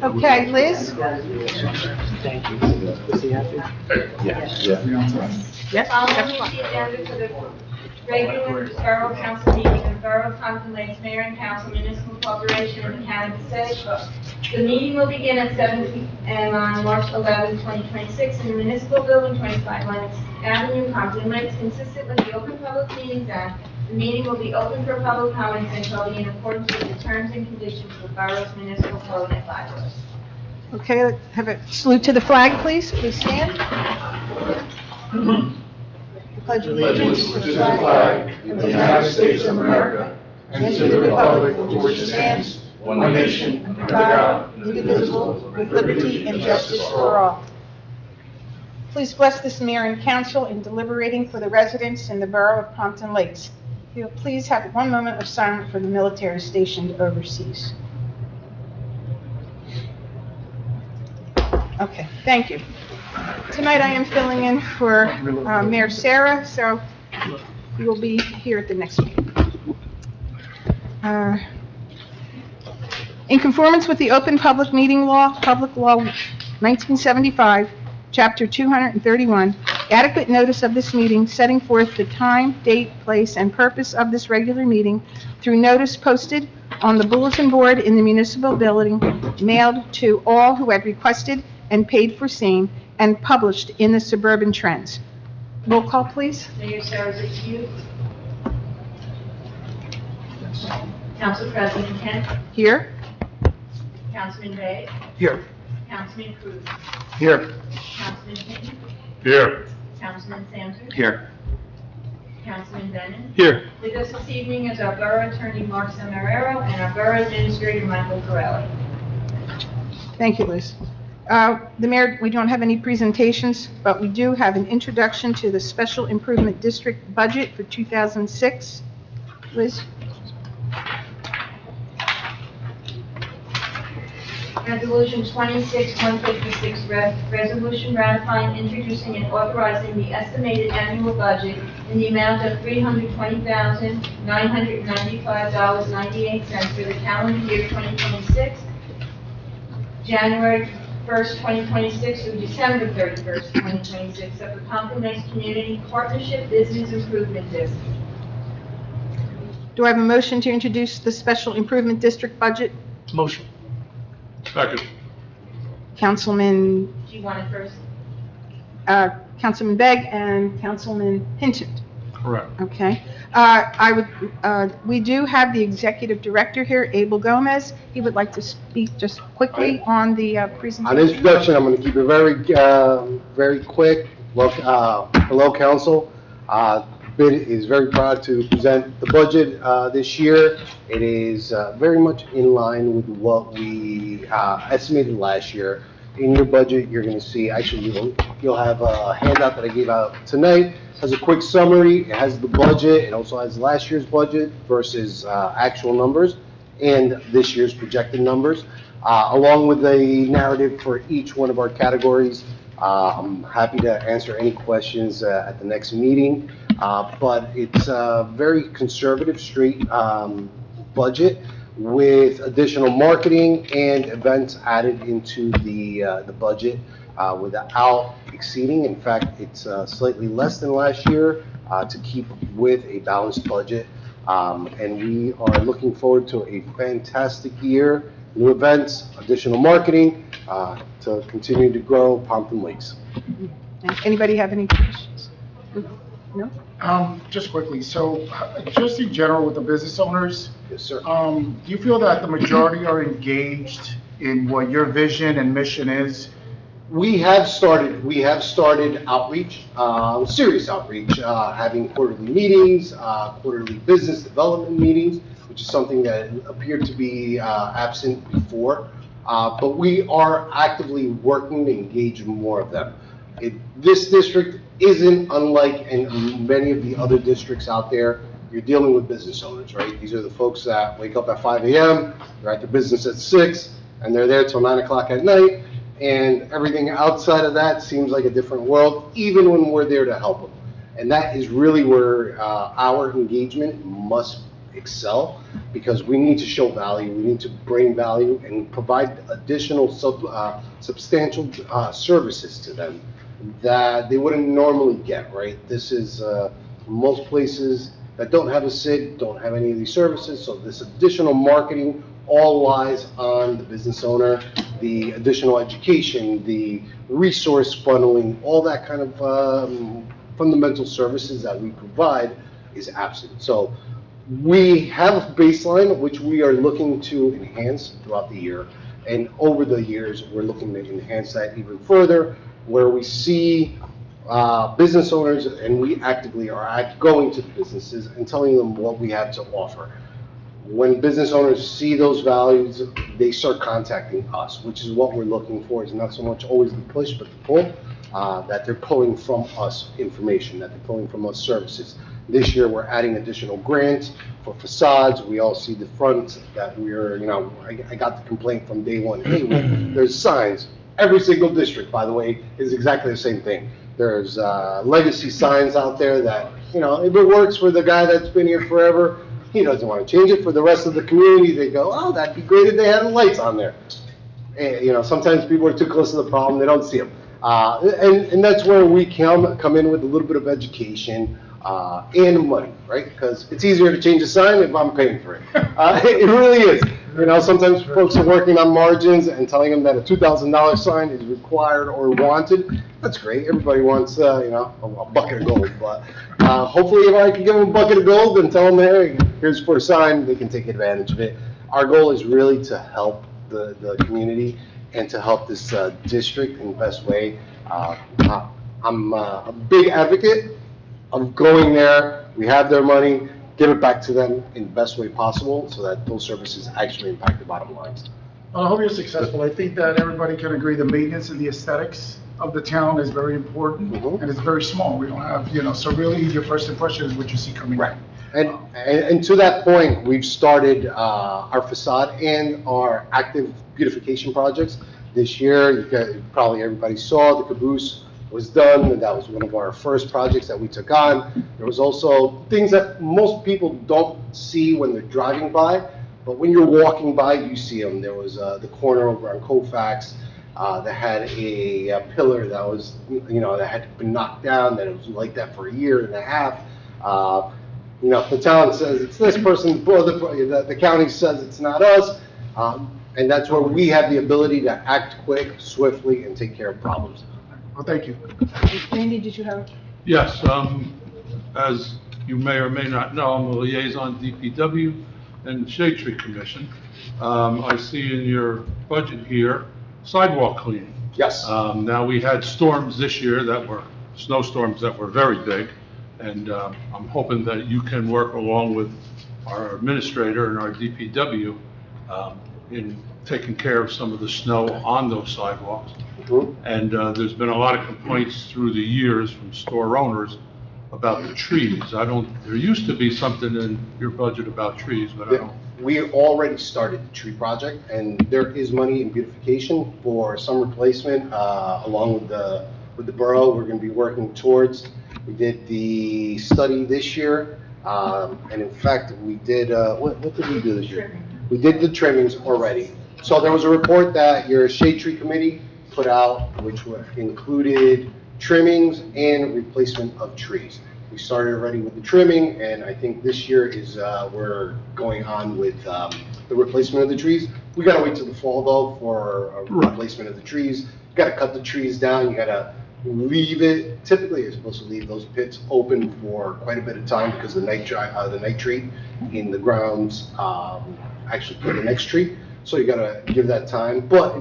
Okay, Liz? Thank you. Does he have to? Yes. Following the agenda for the regular Borough Council meeting of the Borough of Pompton Lakes Mayor and Council Municipal Corporation in the County of Passaic. The meeting will begin at 7 p.m. on March 11, 2026 in the Municipal Building, 25 Lennox Avenue, Pompton Lakes. Consistent with the Open Public Meetings Act, the meeting will be open for public comments and shall be in accordance with the terms and conditions of the Borough's Municipal Code and bylaws. Okay, let's have a salute to the flag, please. Please stand. Pledge Allegiance to the flag of the United States of America and to the republic for which it stands, one nation, under God, indivisible, with liberty and justice for all. Please bless this mayor and council in deliberating for the residents in the borough of Pompton Lakes. If you'll please have 1 moment of silence for the military stationed overseas. Okay, thank you. Tonight I am filling in for Mayor Sarah, so you will be here at the next meeting. In conformance with the Open Public Meeting Law, Public Law 1975, Chapter 231, adequate notice of this meeting setting forth the time, date, place, and purpose of this regular meeting through notice posted on the bulletin board in the municipal building, mailed to all who had requested and paid for same, and published in the Suburban Trends. Roll call, please. Mayor Sarah's excused. Council President Kent. Here. Councilman Bay. Here. Councilman Cruz. Here. Councilman Hinton. Here. Councilman Sampson. Here. Councilman Bennett. Here. With us this evening is our Borough Attorney Mark Semeraro and our Borough Administrator Michael Corelli. Thank you, Liz. The mayor, we don't have any presentations, but we do have an introduction to the Special Improvement District budget for 2006. Liz? Resolution 26-156, resolution ratifying, introducing, and authorizing the estimated annual budget in the amount of $320,995.98 for the calendar year 2026, January 1st, 2026 through December 31st, 2026 of the Pompton Lakes Community Partnership Business Improvement District. Do I have a motion to introduce the Special Improvement District budget? Motion. Second. Councilman, Do you want it first? Councilman Begg and Councilman Hinton. Correct. Okay. We do have the executive director here, Abel Gomez. He would like to speak just quickly on the presentation. On introduction, I'm going to keep it very quick. Hello, council. BID is very proud to present the budget this year. It is very much in line with what we estimated last year. In your budget, you're going to see, actually, you'll have a handout that I gave out tonight. It has a quick summary. It has the budget. It also has last year's budget versus actual numbers and this year's projected numbers, along with a narrative for each one of our categories. I'm happy to answer any questions at the next meeting, but it's a very conservative, straight budget with additional marketing and events added into the budget without exceeding. In fact, it's slightly less than last year to keep with a balanced budget. And we are looking forward to a fantastic year, new events, additional marketing to continue to grow Pompton Lakes. Anybody have any questions? No? Just quickly, so just in general with the business owners, Yes, sir. do you feel that the majority are engaged in what your vision and mission is? We have started outreach, serious outreach, having quarterly meetings, quarterly business development meetings, which is something that appeared to be absent before. But we are actively working to engage more of them. This district isn't unlike many of the other districts out there. You're dealing with business owners, right? These are the folks that wake up at 5 a.m., they're at their business at 6, and they're there till 9 o'clock at night. And everything outside of that seems like a different world, even when we're there to help them. And that is really where our engagement must excel, because we need to show value, we need to bring value and provide additional substantial services to them that they wouldn't normally get, right? This is, most places that don't have a SID don't have any of these services, so this additional marketing all lies on the business owner, the additional education, the resource funneling, all that kind of fundamental services that we provide is absent. So we have a baseline which we are looking to enhance throughout the year, and over the years we're looking to enhance that even further, where we see business owners, and we actively are going to the businesses and telling them what we have to offer. When business owners see those values, they start contacting us, which is what we're looking for. It's not so much always the push, but the pull, that they're pulling from us information, that they're pulling from us services. This year, we're adding additional grants for facades. We all see the front that we're, I got the complaint from day one, hey, there's signs. Every single district, by the way, is exactly the same thing. There's legacy signs out there that, if it works for the guy that's been here forever, he doesn't want to change it. For the rest of the community, they go, oh, that'd be great if they had lights on there. And, sometimes people are too close to the problem, they don't see them. And that's where we come in with a little bit of education and money, right? Because it's easier to change a sign if I'm paying for it. It really is. Sometimes folks are working on margins and telling them that a $2,000 sign is required or wanted. That's great. Everybody wants, a bucket of gold. But hopefully if I can give them a bucket of gold and tell them, hey, here's for a sign, they can take advantage of it. Our goal is really to help the community and to help this district in the best way. I'm a big advocate of going there. We have their money. Give it back to them in the best way possible so that those services actually impact the bottom lines. Well, I hope you're successful. I think that everybody can agree the maintenance and the aesthetics of the town is very important, and it's very small. We don't have, so really your first impression is what you see coming Right. in. And to that point, we've started our facade and our active beautification projects. This year, probably everybody saw the caboose was done, and that was one of our first projects that we took on. There was also things that most people don't see when they're driving by, but when you're walking by, you see them. There was the corner over on Colfax that had a pillar that was, that had been knocked down, that it was like that for a year and a half. The town says it's this person, the county says it's not us, and that's where we have the ability to act quick, swiftly, and take care of problems. Well, thank you. Randy, did you have? Yes, as you may or may not know, I'm a liaison DPW and Shade Tree Commission. I see in your budget here, sidewalk cleaning. Yes. Now, we had storms this year snowstorms that were very big, and I'm hoping that you can work along with our administrator and our DPW in taking care of some of the snow on those sidewalks. And there's been a lot of complaints through the years from store owners about the trees. There used to be something in your budget about trees, but I don't. We already started the tree project, and there is money in beautification for some replacement, along with the borough. We're going to be working towards. We did the study this year, and in fact, we did, what did we do this year? We did the trimmings already. So there was a report that your Shade Tree Committee put out, which included trimmings and replacement of trees. We started already with the trimming, and I think this year is we're going on with the replacement of the trees. We gotta wait till the fall though for a replacement of the trees. You gotta cut the trees down. You gotta leave it. Typically, you're supposed to leave those pits open for quite a bit of time because the nitrate in the grounds actually put the next tree. So you gotta give that time. But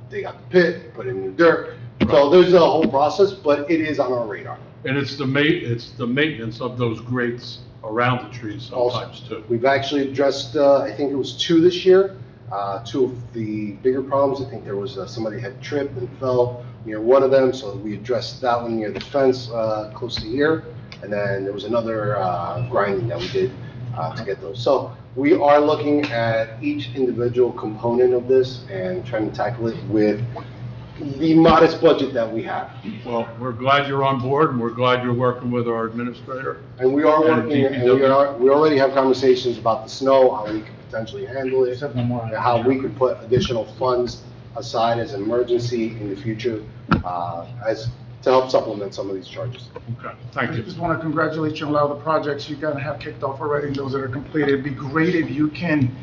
they got the pit, put it in the dirt. So there's a whole process, but it is on our radar. And it's the maintenance of those grates around the trees sometimes too. We've actually addressed, I think it was 2 this year. 2 of the bigger problems. I think there was somebody had tripped and fell near one of them, so we addressed that one near the fence close to here. And then there was another grinding that we did to get those. So we are looking at each individual component of this and trying to tackle it with the modest budget that we have. Well, we're glad you're on board, and we're glad you're working with our administrator. And we are And working, and we already have conversations about the snow, how we could potentially handle it, Except no more. and how we could put additional funds aside as emergency in the future, to help supplement some of these charges. Okay, thank I you. just want to congratulate you on a lot of the projects you're going to have kicked off already, and those that are completed. It'd be great if you can,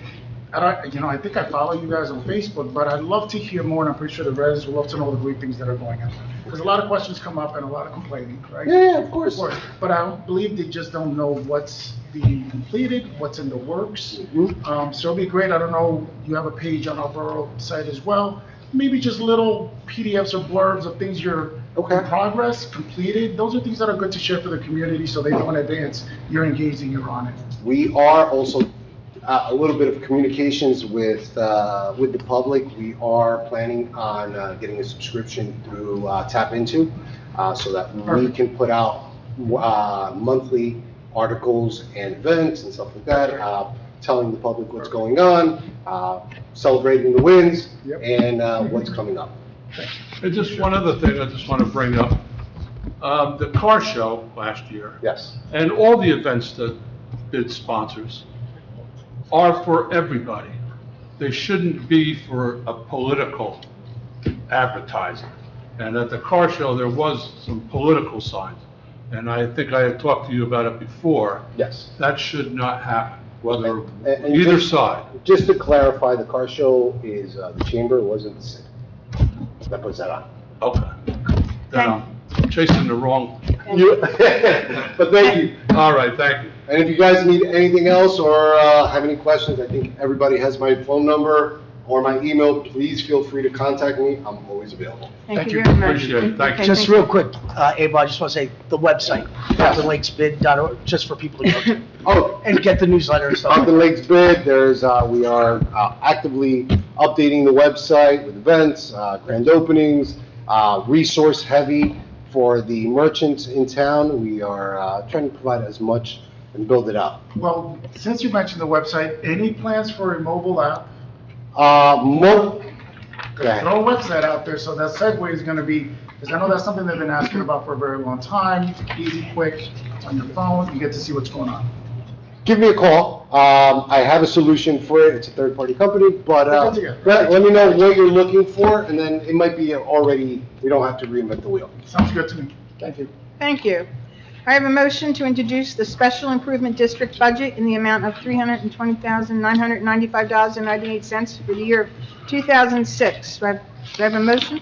I think I follow you guys on Facebook, but I'd love to hear more, and I'm pretty sure the residents would love to know the great things that are going on. Because a lot of questions come up and a lot of complaining, right? Yeah, of course. But I believe they just don't know what's being completed, what's in the works. So it'd be great, I don't know, you have a page on our borough site as well, maybe just little PDFs or blurbs of things you're in progress, completed. Those are things that are good to share for the community, so they know in advance you're engaged and you're on it. We are also a little bit of communications with the public. We are planning on getting a subscription through Tap Into, so that we can put out monthly articles and events and stuff like that, telling the public what's going on, celebrating the wins, and what's coming up. And just one other thing I just want to bring up. The car show last year. Yes. And all the events that BID sponsors are for everybody. They shouldn't be for a political advertising. And at the car show, there was some political signs. And I think I had talked to you about it before. Yes. That should not happen, whether, And either just- side. Just to clarify, the car show is the chamber, it wasn't the city. That puts that on. Okay. Then I'm chasing the wrong. But thank you. All right, thank you. And if you guys need anything else or have any questions, I think everybody has my phone number or my email. Please feel free to contact me. I'm always available. Thank you very much. Appreciate it. Thank you. Okay, Just thank you. real quick, Abe, I just want to say, the website, PomptonLakesBid.org, just for people to go to, Oh, and get the newsletter and stuff like Pompton that. Lakes Bid, we are actively updating the website with events, grand openings, resource heavy for the merchants in town. We are trying to provide as much and build it out. Well, since you mentioned the website, any plans for a mobile app? Go ahead. Throw a website out there, so that segue is gonna be, because I know that's something they've been asking about for a very long time. Easy, quick, on your phone, you get to see what's going on. Give me a call. I have a solution for it. It's a third-party company, but let me know what you're looking for, and then it might be already, we don't have to reinvent the wheel. Sounds good to me. Thank you. Thank you. I have a motion to introduce the Special Improvement District budget in the amount of $320,995.98 for the year of 2006. Do I have a motion?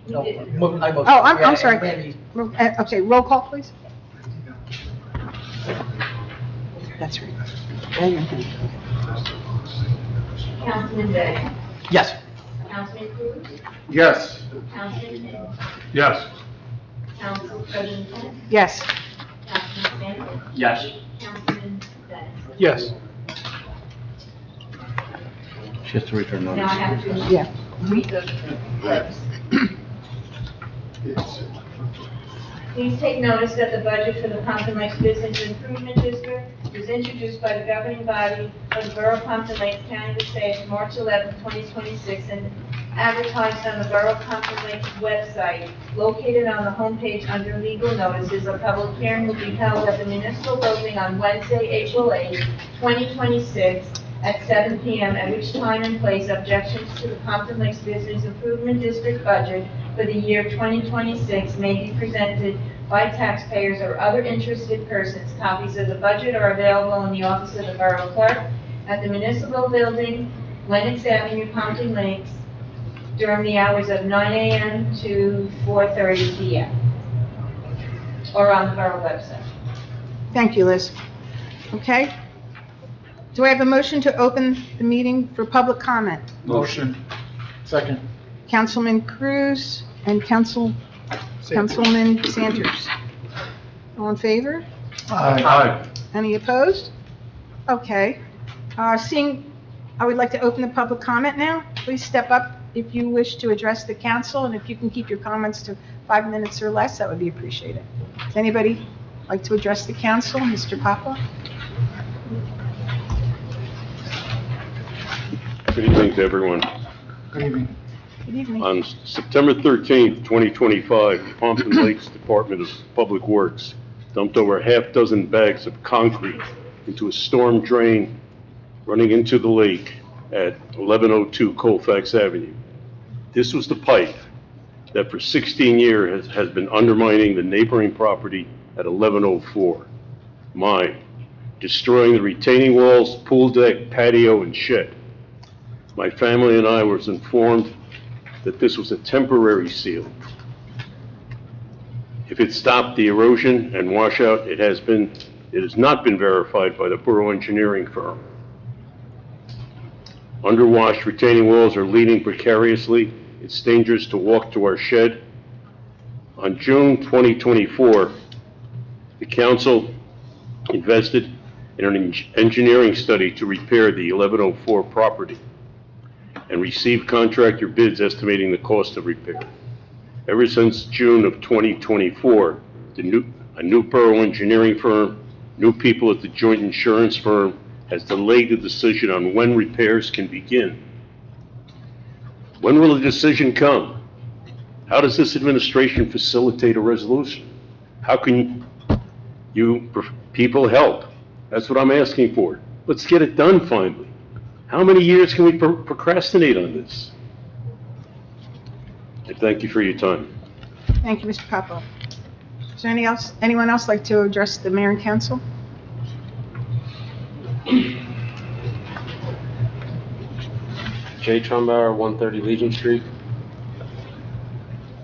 No, You did. Oh, I'm sorry. Randy, Okay, roll call, please. That's right. Councilman Day? Yes. Councilman Cruz? Yes. Councilman Finn? Yes. Council President Kent? Yes. Councilman Stanton? Yes. Councilman Dennis? Yes. She has to return Now I have to Yeah. read the votes. Please take notice that the budget for the Pompton Lakes Business Improvement District was introduced by the governing body of the Borough of Pompton Lakes, County of Passaic, March 11, 2026, and advertised on the Borough of Pompton Lakes website, located on the homepage under legal notices. A public hearing will be held at the municipal building on Wednesday, April 8, 2026, at 7 p.m., at which time and place objections to the Pompton Lakes Business Improvement District budget for the year 2026 may be presented by taxpayers or other interested persons. Copies of the budget are available in the office of the Borough Clerk at the municipal building, Lenox Avenue, Pompton Lakes, during the hours of 9 a.m. to 4:30 p.m., or on the Borough website. Thank you, Liz. Okay. Do I have a motion to open the meeting for public comment? Motion. Second. Councilman Cruz and Councilman Sanders. All in favor? Aye. Any opposed? Okay. I would like to open the public comment now. Please step up if you wish to address the council, and if you can keep your comments to 5 minutes or less, that would be appreciated. Does anybody like to address the council? Mr. Papa? Good evening to everyone. Good evening. Good evening. On September 13th, 2025, the Pompton Lakes Department of Public Works dumped over a half-dozen bags of concrete into a storm drain running into the lake at 1102 Colfax Avenue. This was the pipe that for 16 years has been undermining the neighboring property at 1104, mine, destroying the retaining walls, pool deck, patio, and shed. My family and I was informed that this was a temporary seal. If it stopped the erosion and washout, it has not been verified by the borough engineering firm. Underwashed retaining walls are leaning precariously. It's dangerous to walk to our shed. On June 2024, the council invested in an engineering study to repair the 1104 property and received contractor bids estimating the cost of repair. Ever since June of 2024, a new borough engineering firm, new people at the joint insurance firm has delayed the decision on when repairs can begin. When will a decision come? How does this administration facilitate a resolution? How can you people help? That's what I'm asking for. Let's get it done finally. How many years can we procrastinate on this? And thank you for your time. Thank you, Mr. Popoff. Is there anyone else like to address the mayor and council? Jay Trumbauer, 130 Legion Street.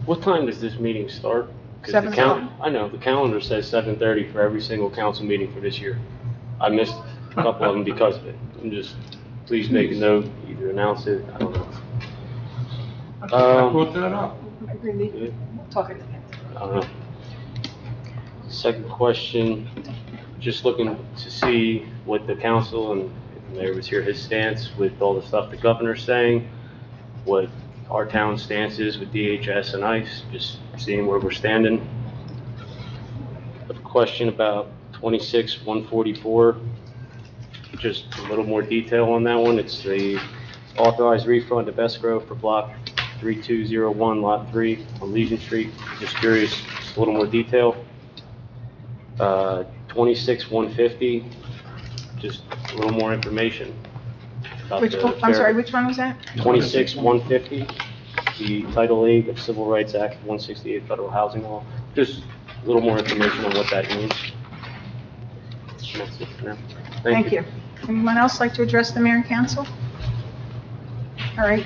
What time does this meeting start? 'Cause 7 o'clock. I know, the calendar says 7:30 for every single council meeting for this year. I missed a couple of them because of it. Please make a note, either announce it, I don't know. I brought that up. I agree. Good. Talk it. I don't know. Second question, just looking to see what the council, and if the mayor was here, his stance with all the stuff the governor's saying, what our town's stance is with DHS and ICE, just seeing where we're standing. A question about 26-144, just a little more detail on that one. It's the authorized refund of escrow for block 3201, lot 3 on Legion Street. Just curious, just a little more detail. 26-150, just a little more information. about the I'm sorry, which one was that? 26-150, the Title 8 of Civil Rights Act 168 Federal Housing Law. Just a little more information on what that means. And that's it for now. Thank you. Anyone else like to address the mayor and council? All right.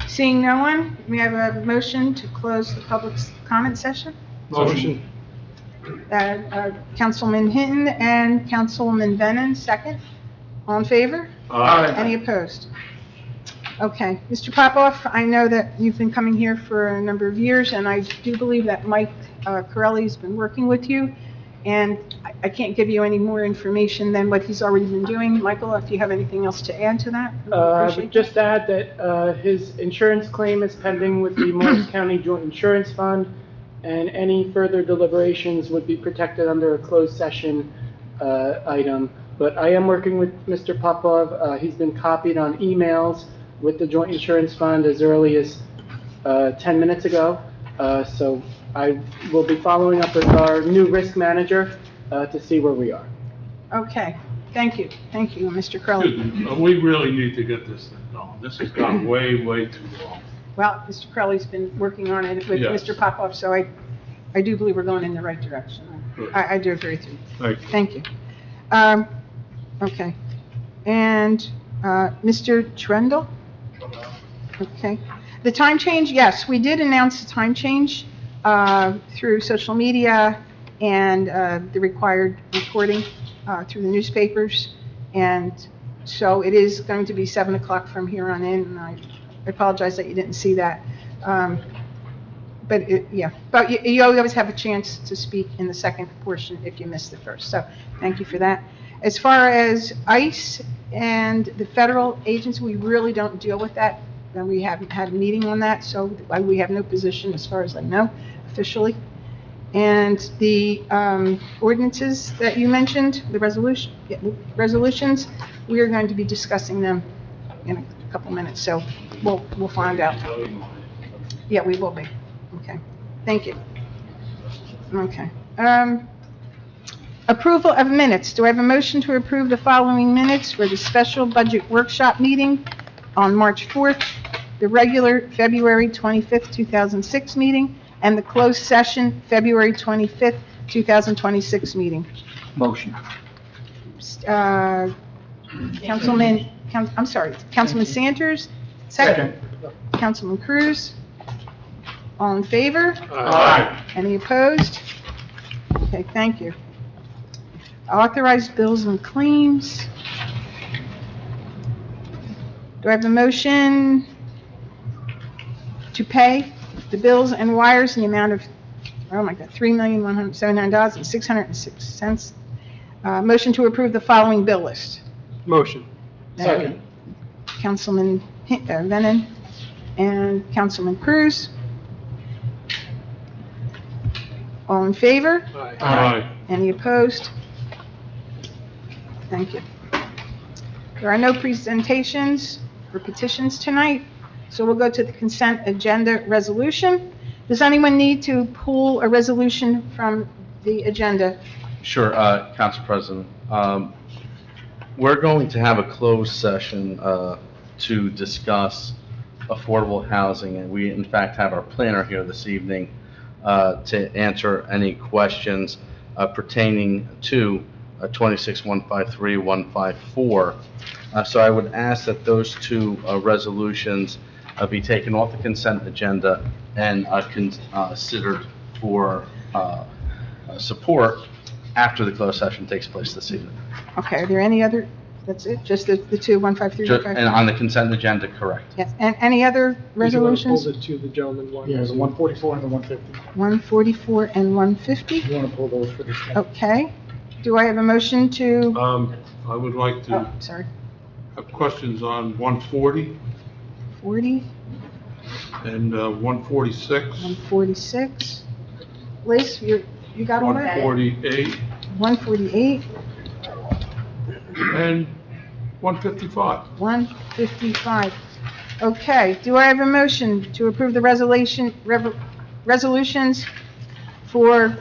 Seeing no one, we have a motion to close the public comment session. Motion. Councilman Hinton and Councilman Venon, second. All in favor? Any opposed? Okay. Mr. Popoff, I know that you've been coming here for a number of years, and I do believe that Mike Corelli's been working with you, and I can't give you any more information than what he's already been doing. Michael, if you have anything else to add to that? I would just add that his insurance claim is pending with the Morris County Joint Insurance Fund, and any further deliberations would be protected under a closed session item. But I am working with Mr. Popov. He's been copied on emails with the Joint Insurance Fund as early as 10 minutes ago. So I will be following up with our new risk manager to see where we are. Okay. Thank you. Thank you, Mr. Corelli. We really need to get this thing going. This has gone way, way too long. Well, Mr. Corelli's been working on it with Yes. Mr. Popoff, so I do believe we're going in the right direction. Good. I do agree with you. Thank you. Thank you. Okay. And Mr. Trendle? Okay. The time change, yes, we did announce the time change through social media and the required reporting through the newspapers. And so it is going to be 7 o'clock from here on in, and I apologize that you didn't see that. But you always have a chance to speak in the second portion if you missed the first. So thank you for that. As far as ICE and the federal agents, we really don't deal with that. And we haven't had a meeting on that, so we have no position as far as I know officially. And the ordinances that you mentioned, the resolutions, we are going to be discussing them in a couple minutes, so we'll find out. Yeah, we will be. Okay, thank you. Okay. Approval of minutes. Do I have a motion to approve the following minutes for the special budget workshop meeting on March 4th, the regular February 25th, 2006 meeting, and the closed session February 25th, 2026 meeting? Motion. Councilman Sanders? Second. Councilman Cruz? All in favor? Aye. Any opposed? Okay, thank you. Authorized bills and claims. Do I have a motion to pay the bills and wires in the amount of, oh my God, $3,179,606? Motion to approve the following bill list. Motion. Second. Councilman Venon and Councilman Cruz. All in favor? Aye. Any opposed? Thank you. There are no presentations or petitions tonight, so we'll go to the consent agenda resolution. Does anyone need to pull a resolution from the agenda? Sure, Council President. We're going to have a closed session to discuss affordable housing, and we in fact have our planner here this evening to answer any questions pertaining to 26-153-154. So I would ask that those two resolutions be taken off the consent agenda and considered for support after the closed session takes place this evening. Okay, are there any other, that's it, just the two, 153, And 154? on the consent agenda, correct. Yes, and any other resolutions? Hold it to the gentleman one. Yeah, the 144 and the 150. 144 and 150? You want to pull those for discussion? Okay. Do I have a motion to, I would like to oh, sorry, have questions on 140 40, and 146, 146? Liz, you got all that? 148, 148, and 155. 155. Okay, do I have a motion to approve the resolutions for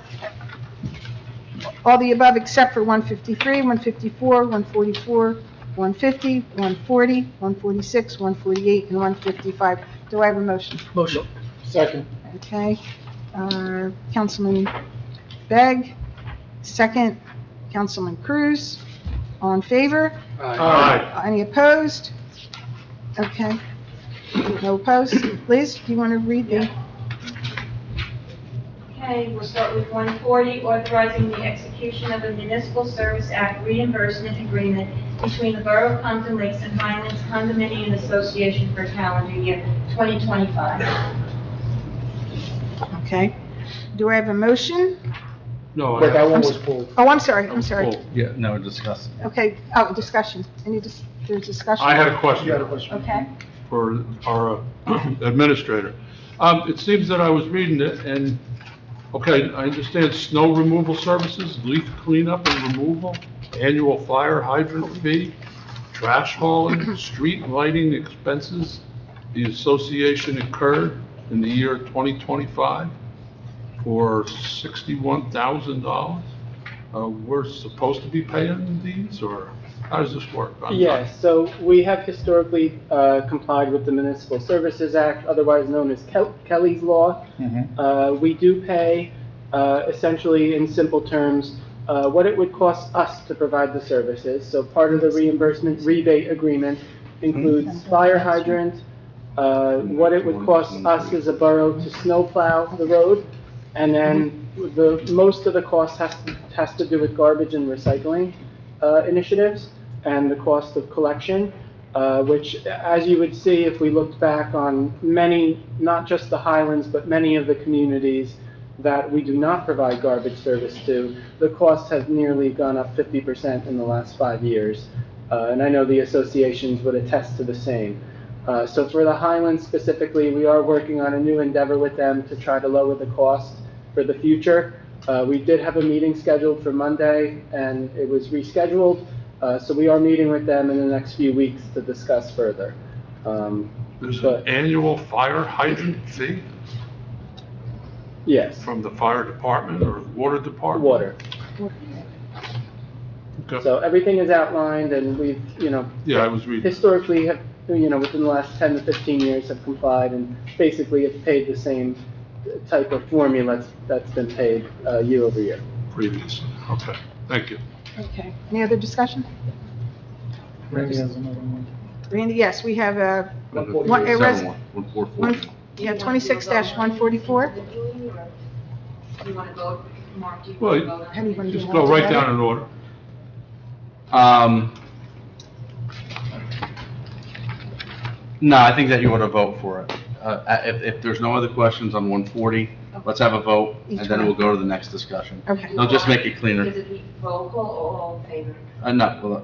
all the above except for 153, 154, 144, 150, 140, 146, 148, and 155? Do I have a motion? Motion. Second. Okay, Councilman Begg, second, Councilman Cruz, all in favor? Aye. Any opposed? Okay, no opposed. Liz, do you want to read the? Okay, we'll start with 140, authorizing the execution of a Municipal Service Act reimbursement agreement between the Borough of Pompton Lakes and Highlands Condominium Association for calendar year 2025. Okay, do I have a motion? No, I But that have. one was pulled. Oh, I'm sorry. Oh, Yeah, no, discuss. Okay, discussion. There's discussion? I had a You had a question question? Okay, for our administrator. It seems that I was reading it, and, okay, I understand snow removal services, leaf cleanup and removal, annual fire hydrant fee, trash hauling, street lighting expenses the association incurred in the year 2025 for $61,000. We're supposed to be paying these, or how does this work? Yes, so we have historically complied with the Municipal Services Act, otherwise known as Kelly's Law. We do pay, essentially in simple terms, what it would cost us to provide the services. So part of the reimbursement rebate agreement includes fire hydrant, what it would cost us as a borough to snowplow the road, and then most of the cost has to do with garbage and recycling initiatives and the cost of collection, which, as you would see if we looked back on many, not just the Highlands, but many of the communities that we do not provide garbage service to, the costs have nearly gone up 50% in the last 5 years. And I know the associations would attest to the same. So for the Highlands specifically, we are working on a new endeavor with them to try to lower the cost for the future. We did have a meeting scheduled for Monday, and it was rescheduled. So we are meeting with them in the next few weeks to discuss further. There's But- an annual fire hydrant fee Yes, from the fire department or water department? water. Okay. So everything is outlined and we've, Yeah, I was reading. historically have, within the last 10 to 15 years have complied and basically it's paid the same type of formula that's been paid year over year. Previously. Okay, thank you. Okay. Any other discussion? Randy has another one. Randy, yes, we have a, Seven One- a res- one, 144. yeah, 26-144. You want to go, Mark, do you Well, want to go? How do you want to do Just them go all right together? down in order. No, I think that you ought to vote for it. If there's no other questions on 140, let's have a vote, and then we'll go to the next discussion. Okay. They'll just make it cleaner. Is it roll call or all in favor? No,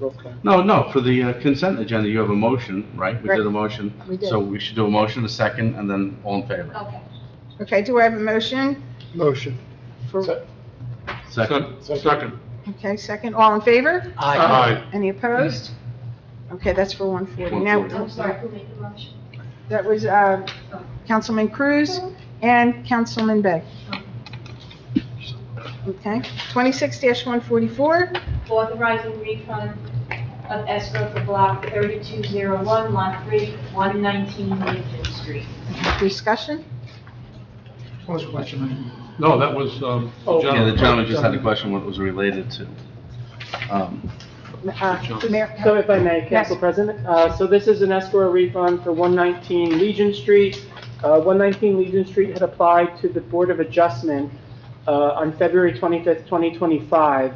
Okay. no, for the consent agenda, you have a motion, right? We Right. did a motion. We did. So we should do a motion, a second, and then all in favor. Okay. Okay, do I have a motion? Motion. For, Second. Second. okay, second, all in favor? Aye. Any opposed? Okay, that's for 140. Now, 140. I'm sorry, who made the motion? that was Councilman Cruz and Councilman Bay. Okay, 26-144, Authorizing refund of escrow for block 3201, lot 3, 119 Lincoln Street. discussion? What's the question? No, that was, the Oh, Yeah, the gentleman. gentleman just had a question what it was related to. Mayor- So if I may, Council Yes. President, so this is an escrow refund for 119 Legion Street. 119 Legion Street had applied to the Board of Adjustment on February 25th, 2025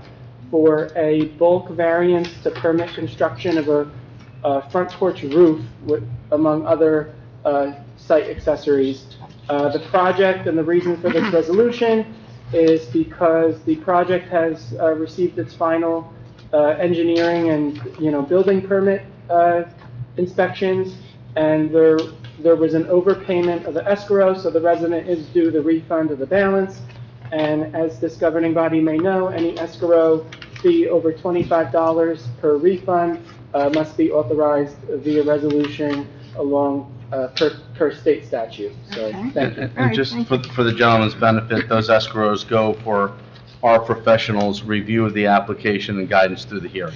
for a bulk variance to permit construction of a front porch roof among other site accessories. The project and the reason for this resolution is because the project has received its final engineering and, building permit inspections, and there was an overpayment of the escrow, so the resident is due the refund of the balance. And as this governing body may know, any escrow fee over $25 per refund must be authorized via resolution along per state statute. So, Okay. thank you. All And right, just thank for the gentleman's benefit, those escrows go for our professionals' review of the application and guidance through the hearing.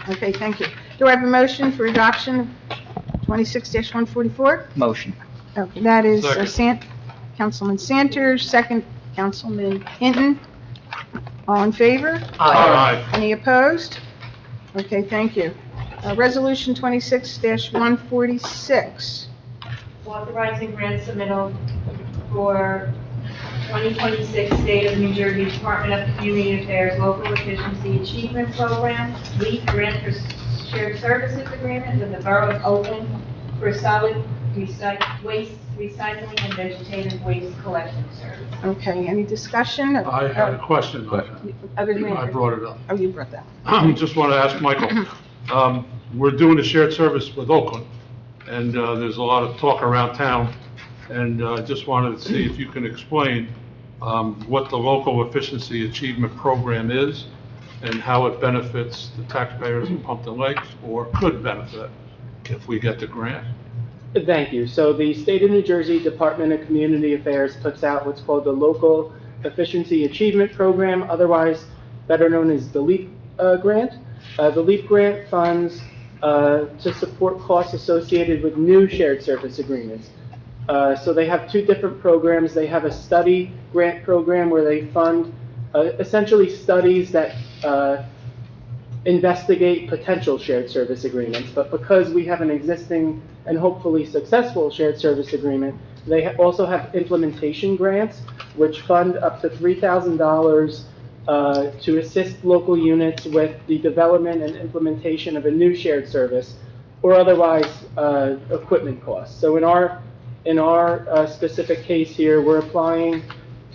Okay, thank you. Do I have a motion for adoption of 26-144? Motion. Okay, that is Second. Councilman Santers, second Councilman Hinton. All in favor? Aye. Any opposed? Okay, thank you. Resolution 26-146. Authorizing grant submittal for 2026 State of New Jersey Department of Community Affairs Local Efficiency Achievement Program, LEAP Grant for Shared Services Agreement with the Borough of Oakland for solid waste recycling and vegetative waste collection service. Okay, any discussion? I had a question. Other than, I brought it up. oh, you brought that. Just want to ask Michael, we're doing a shared service with Oakland, and there's a lot of talk around town, and just wanted to see if you can explain what the Local Efficiency Achievement Program is and how it benefits the taxpayers in Pompton Lakes, or could benefit if we get the grant. Thank you. So the State of New Jersey Department of Community Affairs puts out what's called the Local Efficiency Achievement Program, otherwise better known as the LEAP grant. The LEAP grant funds to support costs associated with new shared service agreements. So they have two different programs. They have a study grant program where they fund essentially studies that investigate potential shared service agreements. But because we have an existing and hopefully successful shared service agreement, they also have implementation grants, which fund up to $3,000 to assist local units with the development and implementation of a new shared service, or otherwise equipment costs. So in our specific case here, we're applying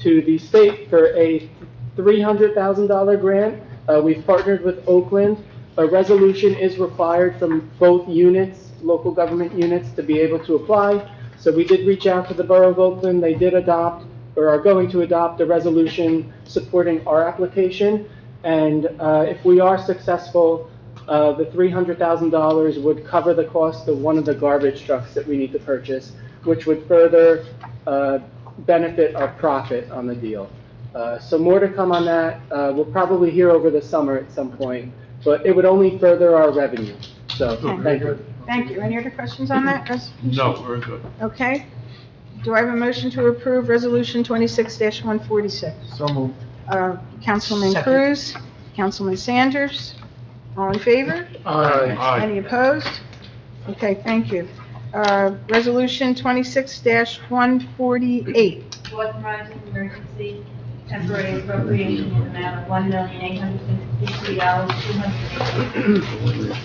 to the state for a $300,000 grant. We've partnered with Oakland. A resolution is required from both units, local government units, to be able to apply. So we did reach out to the Borough of Oakland. They did adopt, or are going to adopt, a resolution supporting our application. And if we are successful, the $300,000 would cover the cost of one of the garbage trucks that we need to purchase, which would further benefit our profit on the deal. So more to come on that. We'll probably hear over the summer at some point, but it would only further our revenue. So, thank you. Thank you. Any other questions on that resolution? No, very good. Okay. Do I have a motion to approve Resolution 26-146? So moved. Councilman Second. Cruz, Councilman Sanders, all in favor? Aye. Any opposed? Okay, thank you. Resolution 26-148. Authorizing emergency temporary appropriation in the amount of $1,853,200.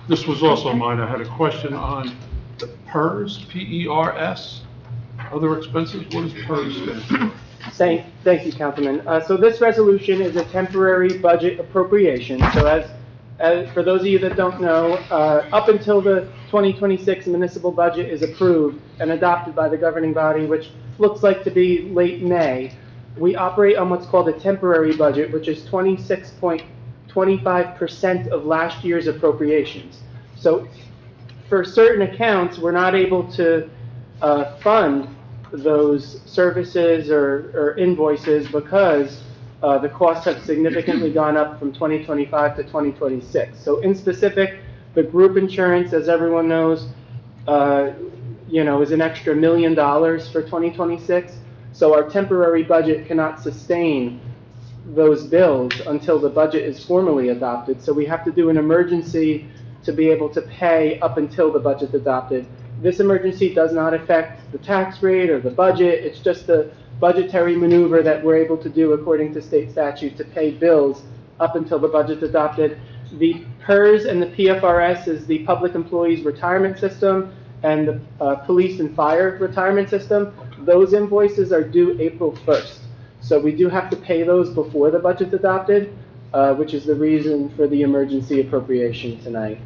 This was also mine. I had a question on the PERS, P-E-R-S, other expenses. What does PERS stand for? Thank you, Councilman. So this resolution is a temporary budget appropriation. So as for those of you that don't know, up until the 2026 municipal budget is approved and adopted by the governing body, which looks like to be late May, we operate on what's called a temporary budget, which is 26.25% of last year's appropriations. So for certain accounts, we're not able to fund those services or invoices because the costs have significantly gone up from 2025 to 2026. So in specific, the group insurance, as everyone knows, is an extra $1 million for 2026. So our temporary budget cannot sustain those bills until the budget is formally adopted. So we have to do an emergency to be able to pay up until the budget's adopted. This emergency does not affect the tax rate or the budget. It's just a budgetary maneuver that we're able to do according to state statute to pay bills up until the budget's adopted. The PERS and the PFRS is the Public Employees Retirement System and the Police and Fire Retirement System. Those invoices are due April 1st. So we do have to pay those before the budget's adopted, which is the reason for the emergency appropriation tonight.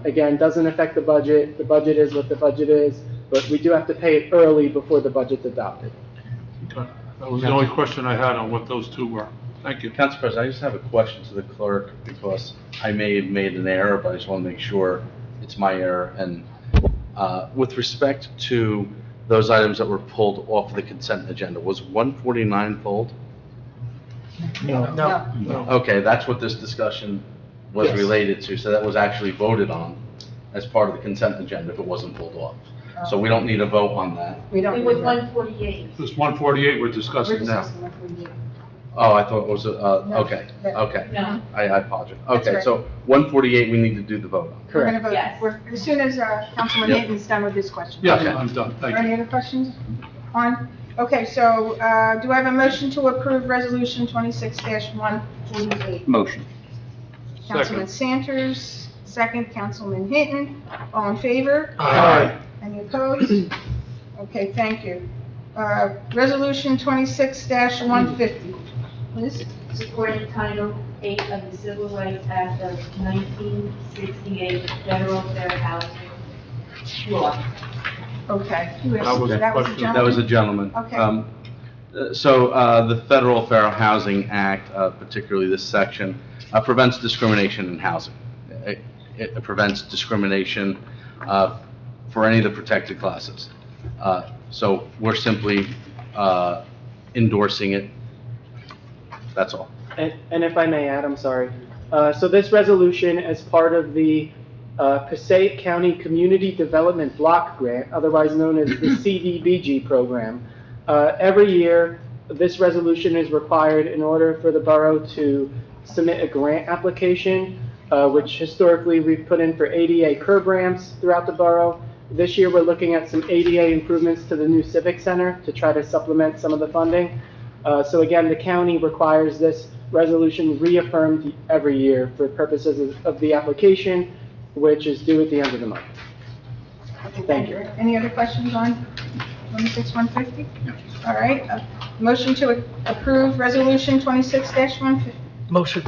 Again, doesn't affect the budget. The budget is what the budget is, but we do have to pay it early before the budget's adopted. Okay. That was the only question I had on what those two were. Thank you. Council President, I just have a question to the clerk because I may have made an error, but I just want to make sure it's my error. And with respect to those items that were pulled off the consent agenda, was 149 pulled? No. Okay, that's what this discussion was Yes. related to, so that was actually voted on as part of the consent agenda if it wasn't pulled off. So we don't need a vote on that. We don't. It was 148. This 148 we're We're discussing now. discussing 148. Oh, I thought it was, okay, that- okay. No. I apologize. That's Okay, right. so 148, we need to do the vote on. We're gonna vote, Yes. as soon as Councilman Yep. Hinton's done with his question. Yes, Okay. I'm done. Thank Any you. other questions on? Okay, so, do I have a motion to approve Resolution 26-148? Motion. Councilman Sanders, second, Councilman Hinton, all in favor? Aye. Any opposed? Okay, thank you. Resolution 26-150, please. Supporting Title 8 of the Civil Rights Act of 1968, Federal Fair Housing Law. Okay. That was a question. That was a gentleman. Okay. So the Federal Fair Housing Act, particularly this section, prevents discrimination in housing. It prevents discrimination for any of the protected classes. So we're simply endorsing it. That's all. And if I may add, I'm sorry. So this resolution, as part of the Passaic County Community Development Block Grant, otherwise known as the CDBG program, every year this resolution is required in order for the borough to submit a grant application, which historically we've put in for ADA curb ramps throughout the borough. This year we're looking at some ADA improvements to the new Civic Center to try to supplement some of the funding. So again, the county requires this resolution reaffirmed every year for purposes of the application, which is due at the end of the month. Okay, Thank you. Any other questions on 26-150? All right, motion to approve Resolution 26-150. Motion.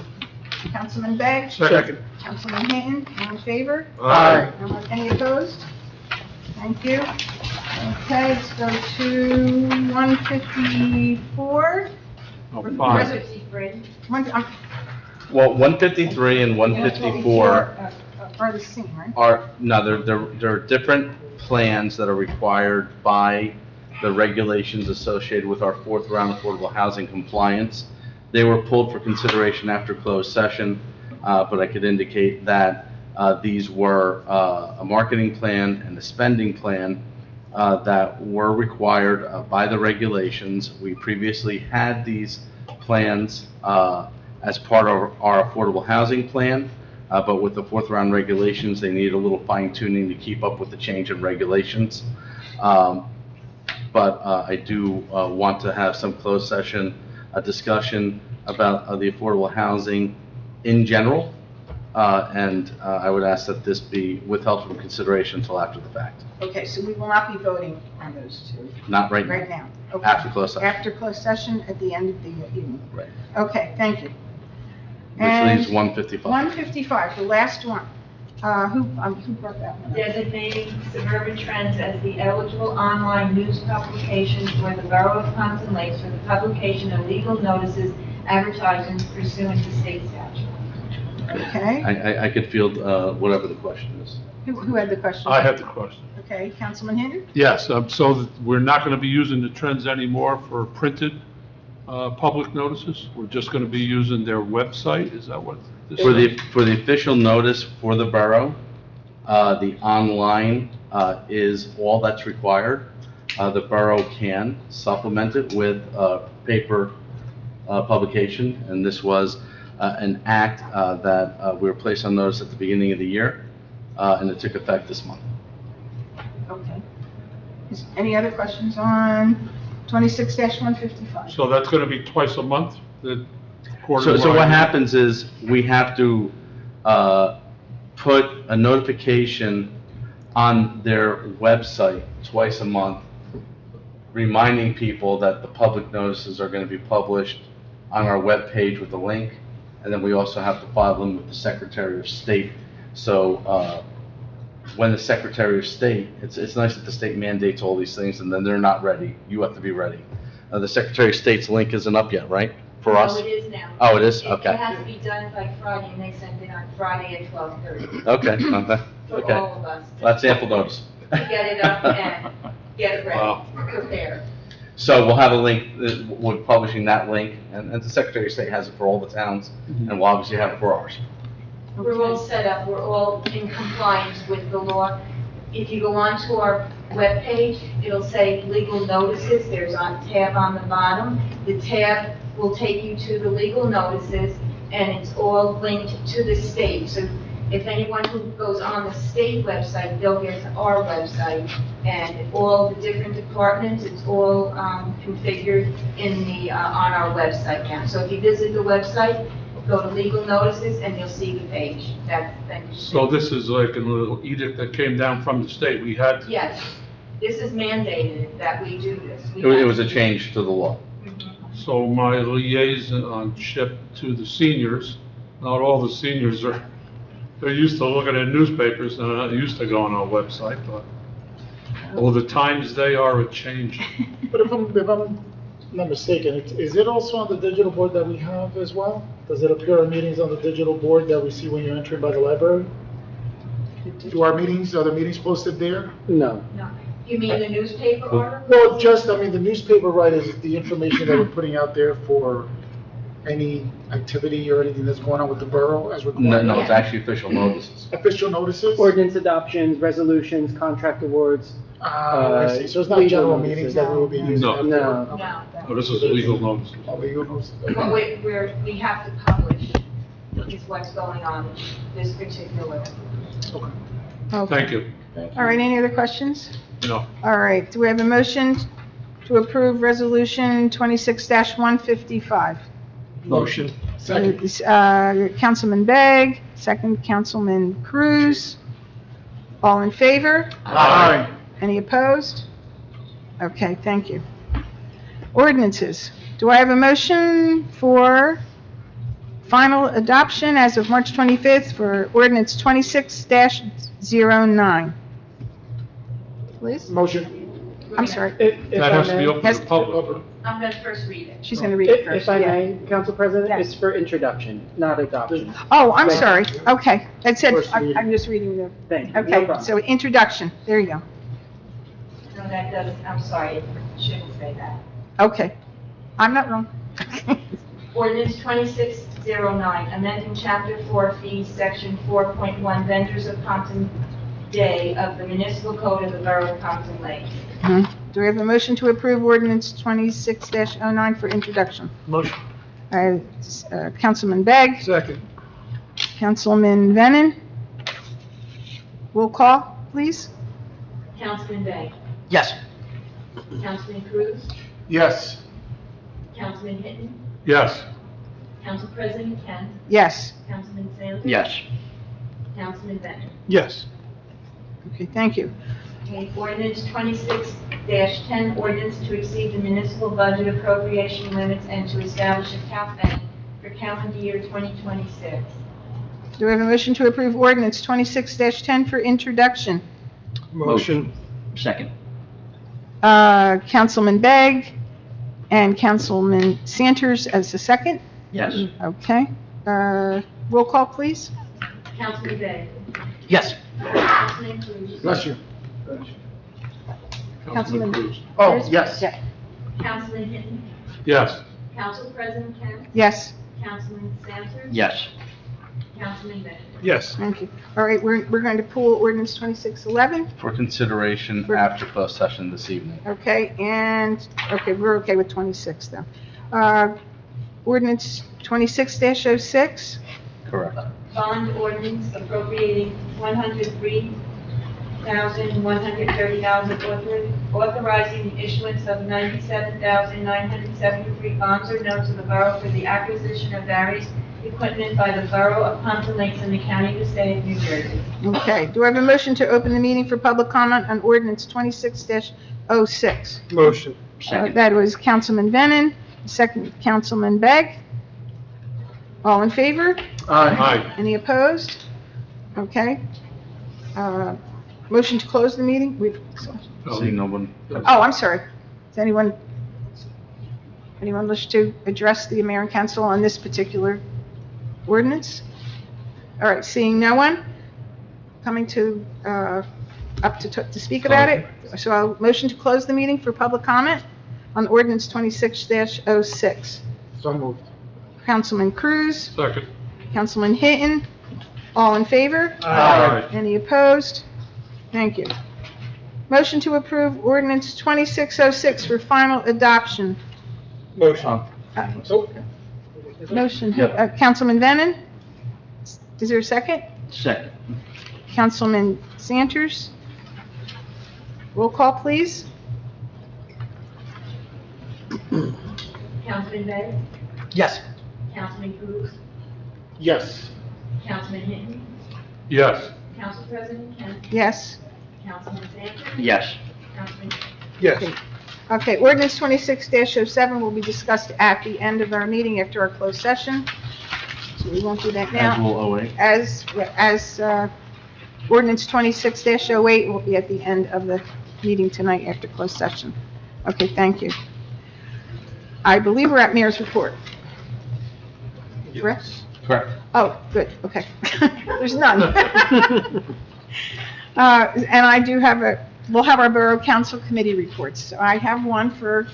Councilman Begg? Second. Councilman Hinton, all in favor? Aye. Any opposed? Thank you. Okay, let's go to 154. Oh, 5. 53. Well, 153 and 154 Are the same, right? there are different plans that are required by the regulations associated with our fourth round affordable housing compliance. They were pulled for consideration after closed session, but I could indicate that these were a marketing plan and a spending plan that were required by the regulations. We previously had these plans as part of our affordable housing plan, but with the fourth round regulations, they need a little fine tuning to keep up with the change in regulations. But I do want to have some closed session, a discussion about the affordable housing in general, and I would ask that this be withheld from consideration until after the fact. Okay, so we will not be voting on those two Not right right now. now? Okay. After closed session. After closed session at the end of the evening? Right. Okay, thank you. Which leaves 155. 155, the last one. Who brought that one up? Designating Suburban Trends as the eligible online news publication for the Borough of Pompton Lakes for the publication of legal notices, advertisements pursuant to state statute. Okay, I could field whatever the question is. who had the question? I have the question. Okay, Councilman Hinder? Yes, so we're not going to be using the Trends anymore for printed public notices? We're just going to be using their website? Is that what this is? For the official notice for the borough, the online is all that's required. The borough can supplement it with paper publication, and this was an act that we were placed on notice at the beginning of the year, and it took effect this month. Okay. Any other questions on 26-155? So that's going to be twice a month? The So what happens is, we have to put a notification on their website twice a month, reminding people that the public notices are going to be published on our webpage with a link, and then we also have to file them with the Secretary of State. So when the Secretary of State, it's nice that the state mandates all these things, and then they're not ready. You have to be ready. The Secretary of State's link isn't up yet, right? For us? No, it is now. Oh, it is? Okay. It has to be done by Friday, and they send it on Friday at 12:30. Okay. For all of us. That's ample notice. To get it up and get it ready, Wow. prepared. So we'll have a link, we're publishing that link, and the Secretary of State has it for all the towns, and we'll obviously have it for ours. We're all set up, we're all in compliance with the law. If you go onto our webpage, it'll say legal notices, there's a tab on the bottom. The tab will take you to the legal notices, and it's all linked to the state. So if anyone who goes on the state website, they'll get to our website, and all the different departments, it's all configured in the on our website now. So if you visit the website, go to legal notices, and you'll see the page. So this is like a little edict that came down from the state. We had, Yes, this is mandated that we do this. It was a change to the law. so my liaisonship to the seniors, not all the seniors are, they're used to looking at newspapers, and they're not used to going on a website, but all the times they are changing. But if I'm not mistaken, is it also on the digital board that we have as well? Does it appear on meetings on the digital board that we see when you're entering by the library? Are the meetings posted there? No. No. You mean the newspaper article? Well, the newspaper, right, is the information that we're putting out there for any activity or anything that's going on with the borough as required? No, it's actually official notices. Official notices? Ordinance adoptions, resolutions, contract awards. I see. So it's not legal general notices. meetings that we will be using? No. after? No. No. Oh, this is legal notices. Oh, legal notices. But we have to publish is what's going on in this particular. Okay. Okay. Thank you. All right, any other questions? No. All right, do we have a motion to approve Resolution 26-155? Motion. Second. Councilman Begg, second Councilman Cruz. All in favor? Aye. Any opposed? Okay, thank you. Ordinances. Do I have a motion for final adoption as of March 25th for ordinance 26-09? Please? Motion. I'm sorry. If That I has to be may, open to the public. I'm going to first read it. She's going to read it first. If I yeah. may, Council President, Yes. it's for introduction, not adoption. Oh, I'm Right. sorry. Okay. It said, First reading. I'm just reading the, Thank you. No okay, problem. so introduction. There you go. No, that doesn't, I'm sorry, it shouldn't say that. Okay. I'm not wrong. Ordinance 2609, amending Chapter 4 fees, Section 4.1, vendors of Pompton Day of the Municipal Code of the Borough of Pompton Lakes. Do we have a motion to approve ordinance 26-09 for introduction? Motion. Councilman Begg, Second. Councilman Venon. Roll call, please. Councilman Bay, Yes. Councilman Cruz, Yes. Councilman Hinton, Yes. Council President Kent, Yes. Councilman Sanders. Yes. Councilman Bennett. Yes. Okay, thank you. Okay, ordinance 26-10, ordinance to exceed the municipal budget appropriation limits and to establish a cap bank for calendar year 2026. Do we have a motion to approve ordinance 26-10 for introduction? Motion. Second. Councilman Begg and Councilman Sanders as the second? Yes. Okay. Roll call, please. Councilman Bay, Yes. Councilman Cruz, Bless you. Councilman Cruz. Oh, yes. Yeah. Councilman Hinton, Yes. Council President Kent, Yes, Councilman Sanders. Yes. Councilman Bennett. Yes. thank you. All right, we're going to pull ordinance 2611, For consideration after closed session this evening. okay, and, okay, we're okay with 26 though. Ordinance 26-06, Correct. Bond ordinance appropriating $103,130, authorizing the issuance of 97,973 bonds or notes of the borough for the acquisition of various equipment by the borough of Pompton Lakes in the county of Passaic, New Jersey. okay. Do I have a motion to open the meeting for public comment on ordinance 26-06? Motion. That was Councilman Venon, second Councilman Begg. All in favor? Aye. Any opposed? Okay. Motion to close the meeting? Seeing no one. Oh, I'm sorry. Does anyone wish to address the mayor and council on this particular ordinance? All right, seeing no one coming to, up to speak about it. So I'll motion to close the meeting for public comment on ordinance 26-06. So moved. Councilman Cruz, Second. Councilman Hinton, all in favor? Aye. Any opposed? Thank you. Motion to approve ordinance 2606 for final adoption. Motion. Motion, Councilman Venon? Is there a second? Second. Councilman Sanders? Roll call, please. Councilman Bay, Yes. Councilman Cruz, Yes. Councilman Hinton, Yes. Council President Kent, Yes. Councilman Sanders. Yes. Councilman Yes. Okay, ordinance 26-07 will be discussed at the end of our meeting after our closed session. So we won't do that As now. will 08. As ordinance 26-08 will be at the end of the meeting tonight after closed session. Okay, thank you. I believe we're at mayor's report. Correct? Correct. Oh, good, okay. There's none. And I do have we'll have our Borough Council Committee reports. So I have one for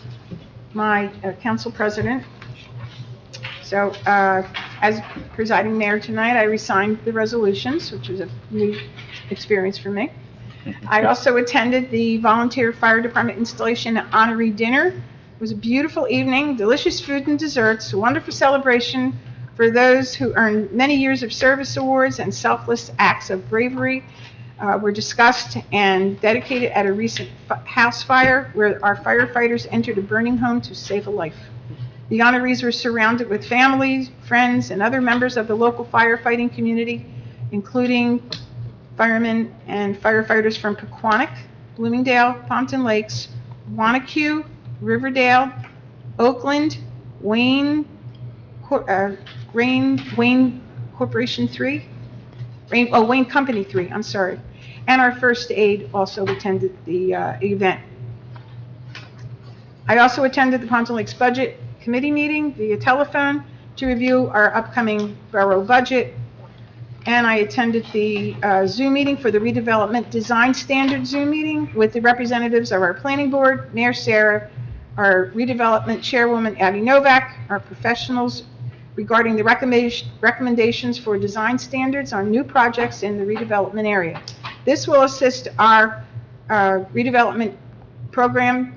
my council president. So, as presiding mayor tonight, I resigned the resolutions, which was a new experience for me. I also attended the volunteer fire department installation honoree dinner. It was a beautiful evening, delicious food and desserts, a wonderful celebration for those who earned many years of service awards and selfless acts of bravery were discussed and dedicated at a recent house fire where our firefighters entered a burning home to save a life. The honorees were surrounded with families, friends, and other members of the local firefighting community, including firemen and firefighters from Pequannock, Bloomingdale, Pompton Lakes, Wanacue, Riverdale, Oakland, Wayne Corporation 3, Wayne Company 3, I'm sorry. And our first aid also attended the event. I also attended the Pompton Lakes Budget Committee meeting via telephone to review our upcoming borough budget. And I attended the Zoom meeting for the redevelopment design standard Zoom meeting with the representatives of our planning board, Mayor Sarah, our redevelopment chairwoman Abby Novak, our professionals regarding the recommendations for design standards on new projects in the redevelopment area. This will assist our redevelopment program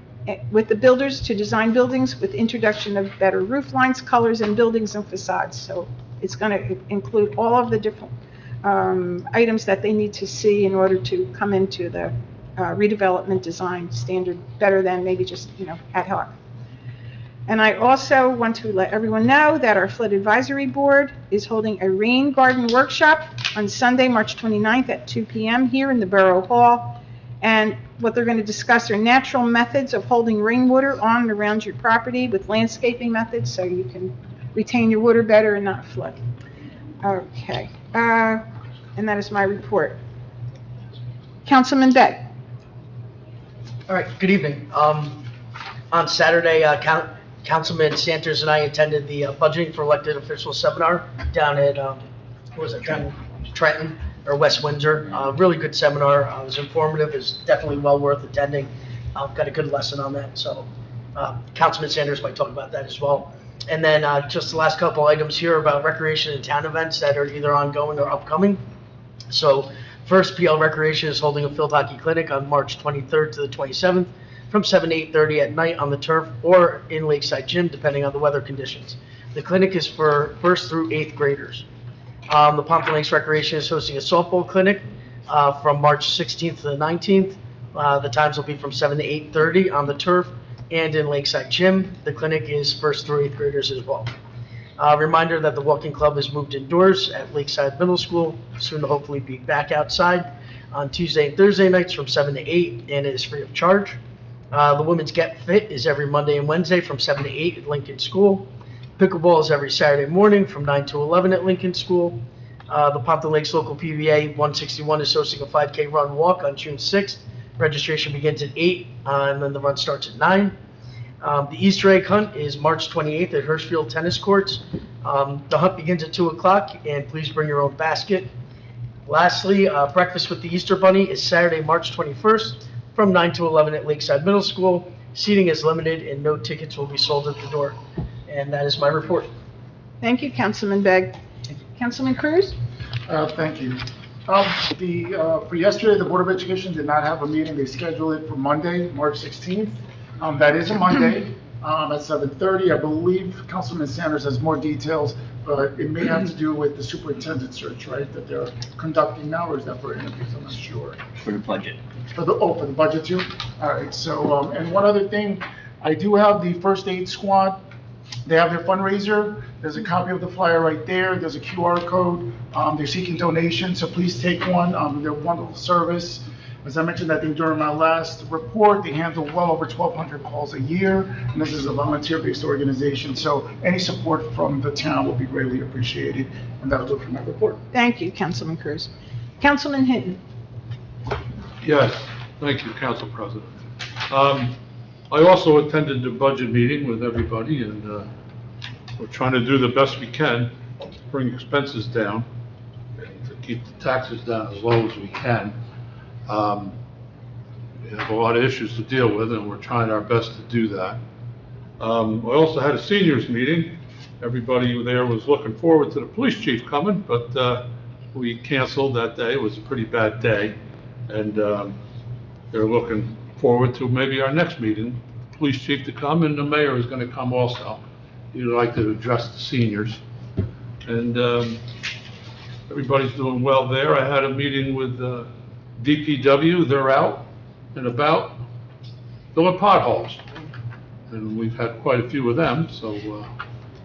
with the builders to design buildings with introduction of better roof lines, colors, and buildings and facades. So it's going to include all of the different items that they need to see in order to come into the redevelopment design standard better than maybe just, ad hoc. And I also want to let everyone know that our Flood Advisory Board is holding a rain garden workshop on Sunday, March 29th at 2 p.m. here in the Borough Hall. And what they're going to discuss are natural methods of holding rainwater on and around your property with landscaping methods so you can retain your water better and not flood. Okay, and that is my report. Councilman Begg. All right, good evening. On Saturday, Councilman Sanders and I attended the budgeting for elected officials seminar down at, down Trenton or West Windsor. Really good seminar. It was informative. It was definitely well worth attending. Got a good lesson on that. So Councilman Sanders might talk about that as well. And then just the last couple items here about recreation and town events that are either ongoing or upcoming. So first, PL Recreation is holding a field hockey clinic on March 23rd to the 27th from 7 to 8:30 at night on the turf or in Lakeside Gym, depending on the weather conditions. The clinic is for 1st through 8th graders. The Pompton Lakes Recreation is hosting a softball clinic from March 16th to the 19th. The times will be from 7 to 8:30 on the turf and in Lakeside Gym. The clinic is 1st through 8th graders as well. Reminder that the walking club has moved indoors at Lakeside Middle School, soon to hopefully be back outside on Tuesday and Thursday nights from 7 to 8, and it is free of charge. The Women's Get Fit is every Monday and Wednesday from 7 to 8 at Lincoln School. Pickleball is every Saturday morning from 9 to 11 at Lincoln School. The Pompton Lakes Local PVA 161 is hosting a 5K run walk on June 6th. Registration begins at 8, and then the run starts at 9. The Easter egg hunt is March 28th at Hirschfield Tennis Courts. The hunt begins at 2 o'clock, and please bring your own basket. Lastly, breakfast with the Easter Bunny is Saturday, March 21st from 9 to 11 at Lakeside Middle School. Seating is limited, and no tickets will be sold at the door. And that is my report. Thank you, Councilman Begg. Councilman Cruz? Thank you. For yesterday, the Board of Education did not have a meeting. They scheduled it for Monday, March 16th. That is a Monday at 7:30. I believe Councilman Sanders has more details, but it may have to do with the superintendent search, right, that they're conducting now, or is that for interviews? I'm not sure. For the budget. For the budget too? All right, so, and one other thing, I do have the first aid squad. They have their fundraiser. There's a copy of the flyer right there. There's a QR code. They're seeking donations, so please take one. They're a wonderful service. As I mentioned, I think during my last report, they handle well over 1,200 calls a year, and this is a volunteer-based organization, so any support from the town will be greatly appreciated, and that'll do it for my report. Thank you, Councilman Cruz. Councilman Hinton? Yes, thank you, Council President. I also attended the budget meeting with everybody, and we're trying to do the best we can to bring expenses down and to keep the taxes down as low as we can. We have a lot of issues to deal with, and we're trying our best to do that. I also had a seniors meeting. Everybody there was looking forward to the police chief coming, but we canceled that day. It was a pretty bad day, and they're looking forward to maybe our next meeting, the police chief to come, and the mayor is going to come also. He'd like to address the seniors. And everybody's doing well there. I had a meeting with DPW. They're out and about filling potholes. And we've had quite a few of them, so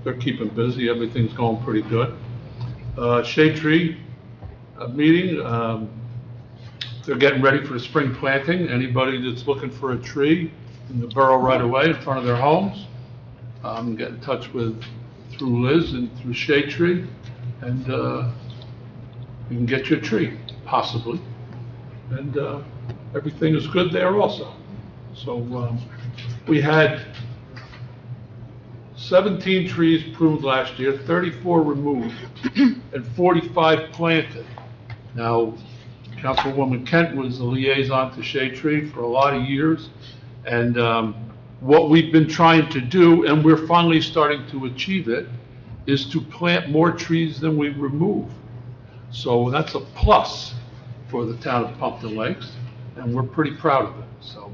they're keeping busy. Everything's going pretty good. Shade Tree meeting. They're getting ready for the spring planting. Anybody that's looking for a tree in the borough right away in front of their homes, get in touch with through Liz and through Shade Tree, and you can get your tree, possibly. And everything is good there also. So we had 17 trees pruned last year, 34 removed, and 45 planted. Now, Councilwoman Kent was the liaison to Shade Tree for a lot of years, and what we've been trying to do, and we're finally starting to achieve it, is to plant more trees than we remove. So that's a plus for the town of Pompton Lakes, and we're pretty proud of it. So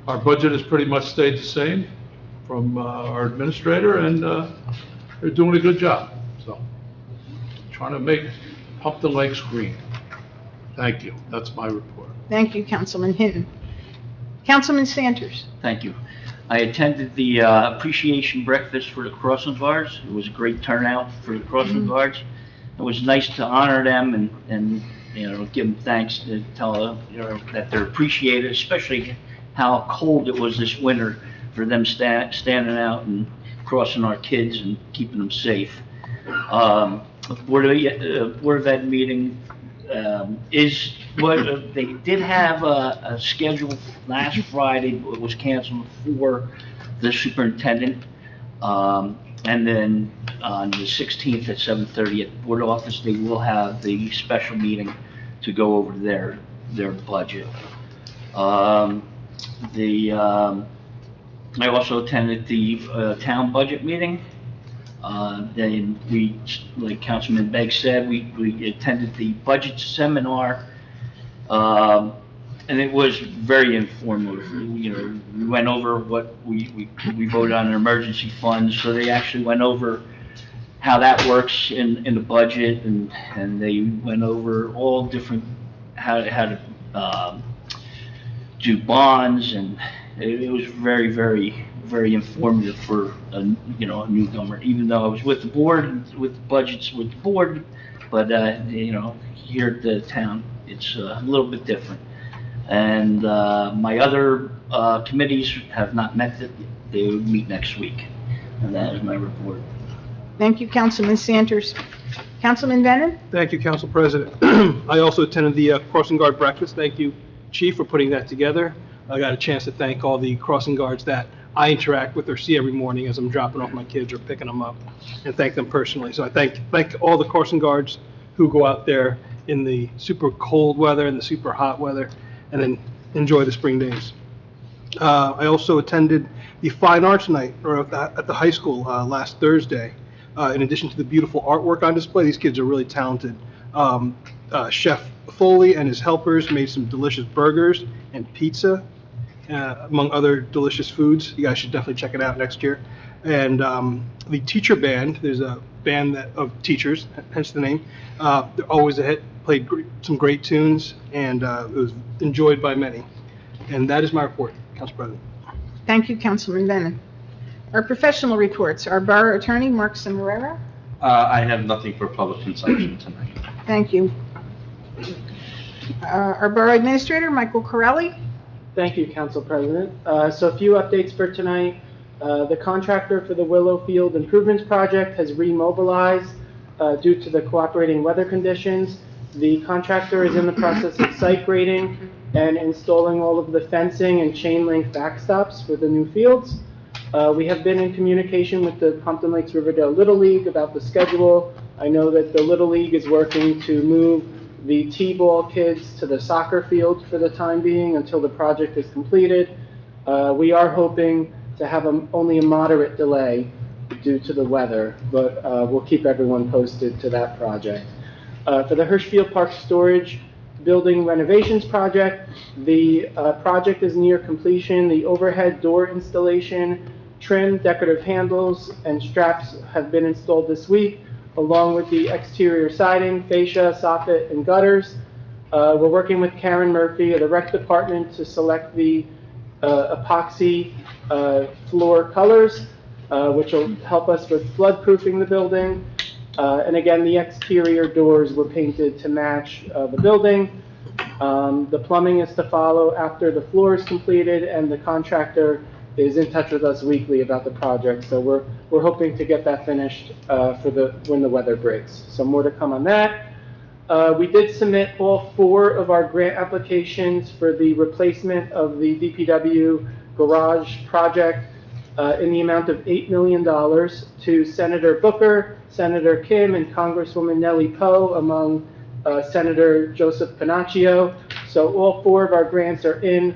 our budget has pretty much stayed the same from our administrator, and they're doing a good job. So trying to make Pompton Lakes green. Thank you. That's my report. Thank you, Councilman Hinton. Councilman Sanders. Thank you. I attended the appreciation breakfast for the crossing guards. It was a great turnout for the crossing guards. It was nice to honor them and give them thanks, to tell them that they're appreciated, especially how cold it was this winter for them standing out and crossing our kids and keeping them safe. Board of Ed meeting is what they did have a schedule last Friday, but it was canceled for the superintendent. And then on the 16th at 7:30 at the board office, they will have the special meeting to go over their budget. I also attended the town budget meeting. Then like Councilman Begg said, we attended the budget seminar, and it was very informative. We went over what we voted on in emergency funds, so they actually went over how that works in the budget, and they went over all different, how to do bonds, and it was very, very, very informative for a newcomer. Even though I was with the board, with the budgets with the board, but here at the town, it's a little bit different. And my other committees have not met yet. They will meet next week, and that is my report. Thank you, Councilman Sanders. Councilman Bennett? Thank you, Council President. I also attended the crossing guard breakfast. Thank you, Chief, for putting that together. I got a chance to thank all the crossing guards that I interact with or see every morning as I'm dropping off my kids or picking them up, and thank them personally. So I thank all the crossing guards who go out there in the super cold weather and the super hot weather and then enjoy the spring days. I also attended the Fine Arts Night at the high school last Thursday. In addition to the beautiful artwork on display, these kids are really talented. Chef Foley and his helpers made some delicious burgers and pizza, among other delicious foods. You guys should definitely check it out next year. And the teacher band, there's a band of teachers, hence the name. They're always a hit, played some great tunes, and it was enjoyed by many. And that is my report, Council President. Thank you, Councilman Bennett. Our professional reports, our Borough Attorney, Mark Cimarera. I have nothing for public consumption tonight. Thank you. Our Borough Administrator, Michael Corelli. Thank you, Council President. So a few updates for tonight. The contractor for the Willow Field Improvements Project has remobilized due to the cooperating weather conditions. The contractor is in the process of site grading and installing all of the fencing and chain link backstops for the new fields. We have been in communication with the Pompton Lakes Riverdale Little League about the schedule. I know that the Little League is working to move the T-ball kids to the soccer field for the time being until the project is completed. We are hoping to have only a moderate delay due to the weather, but we'll keep everyone posted to that project. For the Hirschfield Park Storage Building Renovations Project, the project is near completion. The overhead door installation, trim, decorative handles, and straps have been installed this week, along with the exterior siding, fascia, soffit, and gutters. We're working with Karen Murphy of the Rec Department to select the epoxy floor colors, which will help us with flood-proofing the building. And again, the exterior doors were painted to match the building. The plumbing is to follow after the floor is completed, and the contractor is in touch with us weekly about the project. So we're hoping to get that finished when the weather breaks. So more to come on that. We did submit all 4 of our grant applications for the replacement of the DPW garage project. in the amount of $8 million to Senator Booker, Senator Kim, and Congresswoman Nellie Poe, among Senator Joseph Panaccio. So all 4 of our grants are in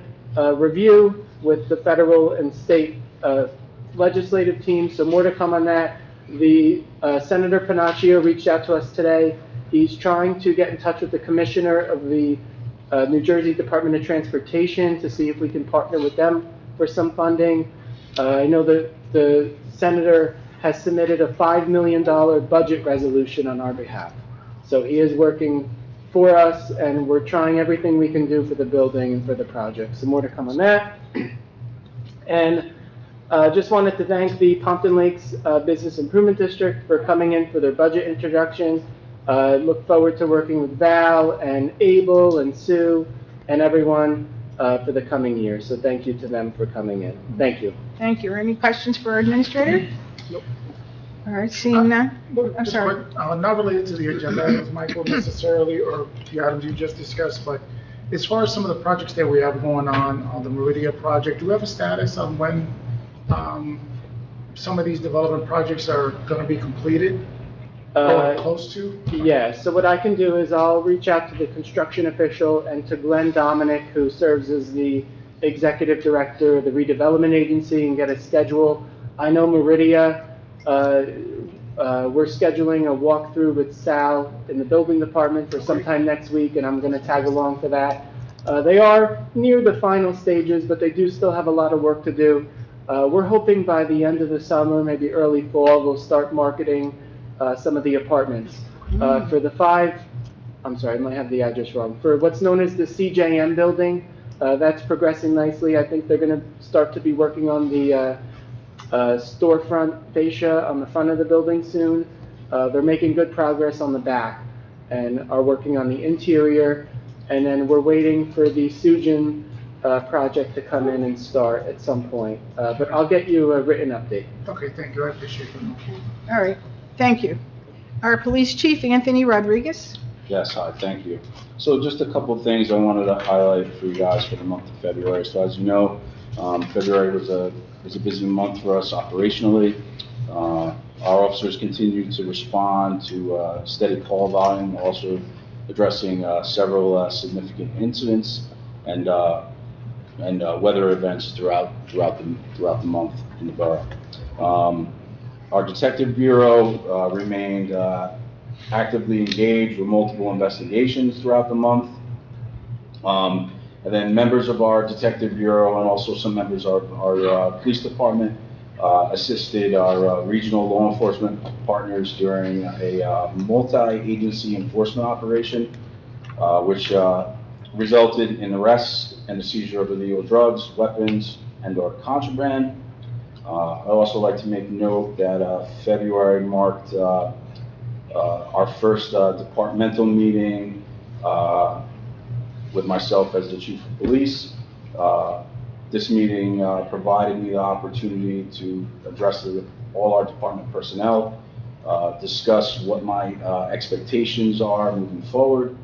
review with the federal and state legislative teams, so more to come on that. The Senator Panaccio reached out to us today. He's trying to get in touch with the commissioner of the New Jersey Department of Transportation to see if we can partner with them for some funding. I know that the senator has submitted a $5 million budget resolution on our behalf. So he is working for us, and we're trying everything we can do for the building and for the project. So more to come on that. And just wanted to thank the Pompton Lakes Business Improvement District for coming in for their budget introduction. Look forward to working with Val and Abel and Sue and everyone for the coming year. So thank you to them for coming in. Thank you. Thank you. Any questions for our administrator? Nope. All right, seeing none. I'm Just sorry. quick, not related to the agenda items, Michael, necessarily, or the items you just discussed, but as far as some of the projects that we have going on the Meridia project, do we have a status on when some of these development projects are going to be completed or close to? Yeah, so what I can do is I'll reach out to the construction official and to Glenn Dominic, who serves as the executive director of the redevelopment agency, and get a schedule. I know Meridia, we're scheduling a walkthrough with Sal in the building department for sometime next week, and I'm going to tag along for that. They are near the final stages, but they do still have a lot of work to do. We're hoping by the end of the summer, maybe early fall, we'll start marketing some of the apartments. For the 5, I'm sorry, I might have the address wrong. For what's known as the CJM building, that's progressing nicely. I think they're going to start to be working on the storefront fascia on the front of the building soon. They're making good progress on the back and are working on the interior. And then we're waiting for the Sujin project to come in and start at some point. But I'll get you a written update. Okay, thank you, I appreciate it. All right, thank you. Our police chief, Anthony Rodriguez. Yes, hi, thank you. So just a couple of things I wanted to highlight for you guys for the month of February. So as you know, February was a busy month for us operationally. Our officers continue to respond to steady call volume, also addressing several significant incidents and weather events throughout the month in the borough. Our detective bureau remained actively engaged with multiple investigations throughout the month. And then members of our detective bureau and also some members of our police department assisted our regional law enforcement partners during a multi-agency enforcement operation, which resulted in arrests and the seizure of illegal drugs, weapons, and/or contraband. I'd also like to make note that February marked our first departmental meeting with myself as the chief of police. This meeting provided me the opportunity to address all our department personnel, discuss what my expectations are moving forward,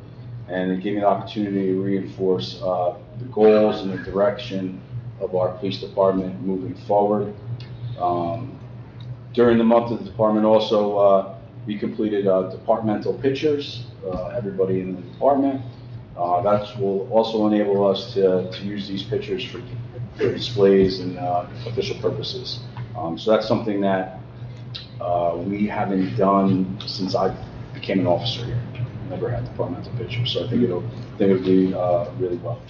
and it gave me the opportunity to reinforce the goals and the direction of our police department moving forward. During the month of the department also, we completed departmental pictures, everybody in the department. That will also enable us to use these pictures for displays and official purposes. So that's something that we haven't done since I became an officer here. Never had departmental pictures, so I think it'll do really well,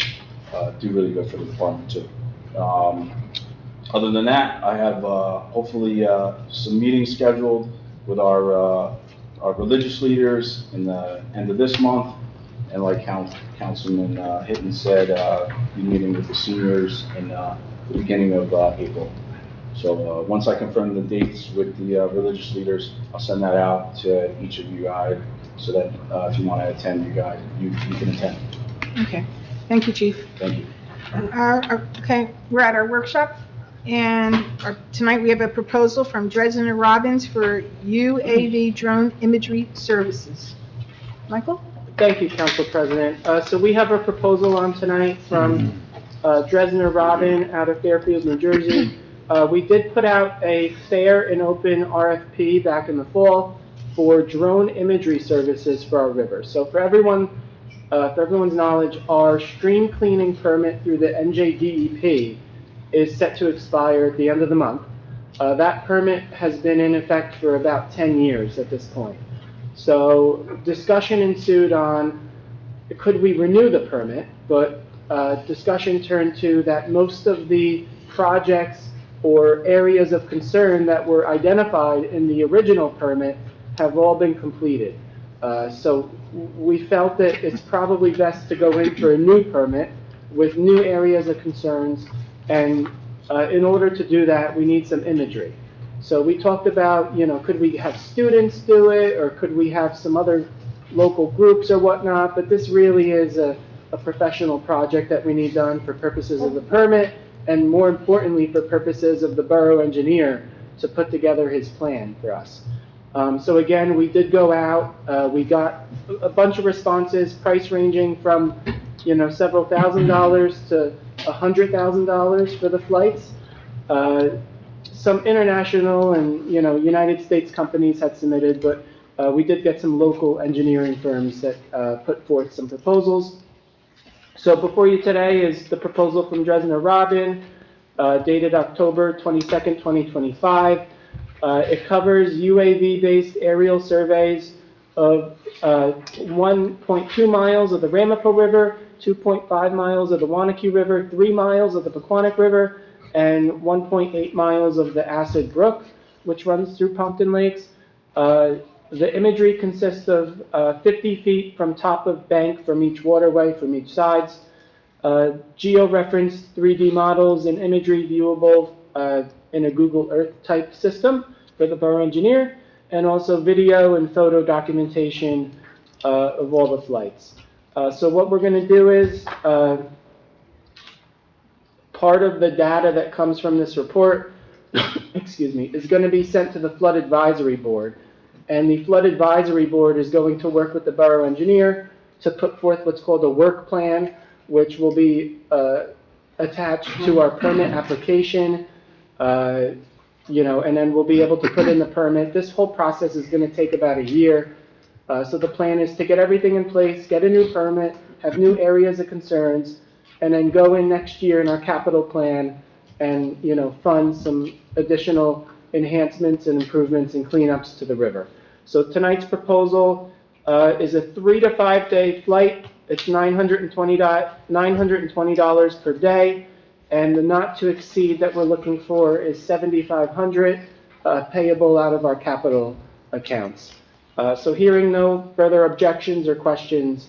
do really good for the department too. Other than that, I have hopefully some meetings scheduled with our religious leaders in the end of this month, and like Councilman Hinton said, be meeting with the seniors in the beginning of April. So once I confirm the dates with the religious leaders, I'll send that out to each of you guys, so that if you want to attend, you can attend. Okay, thank you, chief. Thank you. Okay, we're at our workshop, and tonight we have a proposal from Dresden and Robbins for UAV drone imagery services. Michael? Thank you, Council President. So we have a proposal on tonight from Dresdner Robin out of Fairfield, New Jersey. we did put out a fair and open RFP back in the fall for drone imagery services for our rivers. So for everyone's knowledge, our stream cleaning permit through the NJDEP is set to expire at the end of the month. That permit has been in effect for about 10 years at this point. So discussion ensued on could we renew the permit, but discussion turned to that most of the projects or areas of concern that were identified in the original permit have all been completed. So we felt that it's probably best to go in for a new permit with new areas of concerns, and in order to do that, we need some imagery. So we talked about, could we have students do it, or could we have some other local groups or whatnot, but this really is a professional project that we need done for purposes of the permit, and more importantly, for purposes of the borough engineer to put together his plan for us. So again, we did go out, we got a bunch of responses, price ranging from, several $1,000s to $100,000 for the flights. Some international and, United States companies had submitted, but we did get some local engineering firms that put forth some proposals. So before you today is the proposal from Dresner Robin, dated October 22nd, 2025. It covers UAV-based aerial surveys of 1.2 miles of the Ramapo River, 2.5 miles of the Wanakee River, 3 miles of the Pequannock River, and 1.8 miles of the Acid Brook, which runs through Pompton Lakes. The imagery consists of 50 feet from top of bank from each waterway, from each sides, geo-referenced 3D models and imagery viewable in a Google Earth type system for the borough engineer, and also video and photo documentation of all the flights. So what we're going to do is, part of the data that comes from this report, excuse me, is going to be sent to the Flood Advisory Board. And the Flood Advisory Board is going to work with the borough engineer to put forth what's called a work plan, which will be attached to our permit application, and then we'll be able to put in the permit. This whole process is going to take about a year. So the plan is to get everything in place, get a new permit, have new areas of concerns, and then go in next year in our capital plan and, fund some additional enhancements and improvements and cleanups to the river. So tonight's proposal is a 3 to 5 day flight. It's $920 per day, and the not to exceed that we're looking for is $7,500 payable out of our capital accounts. So hearing no further objections or questions,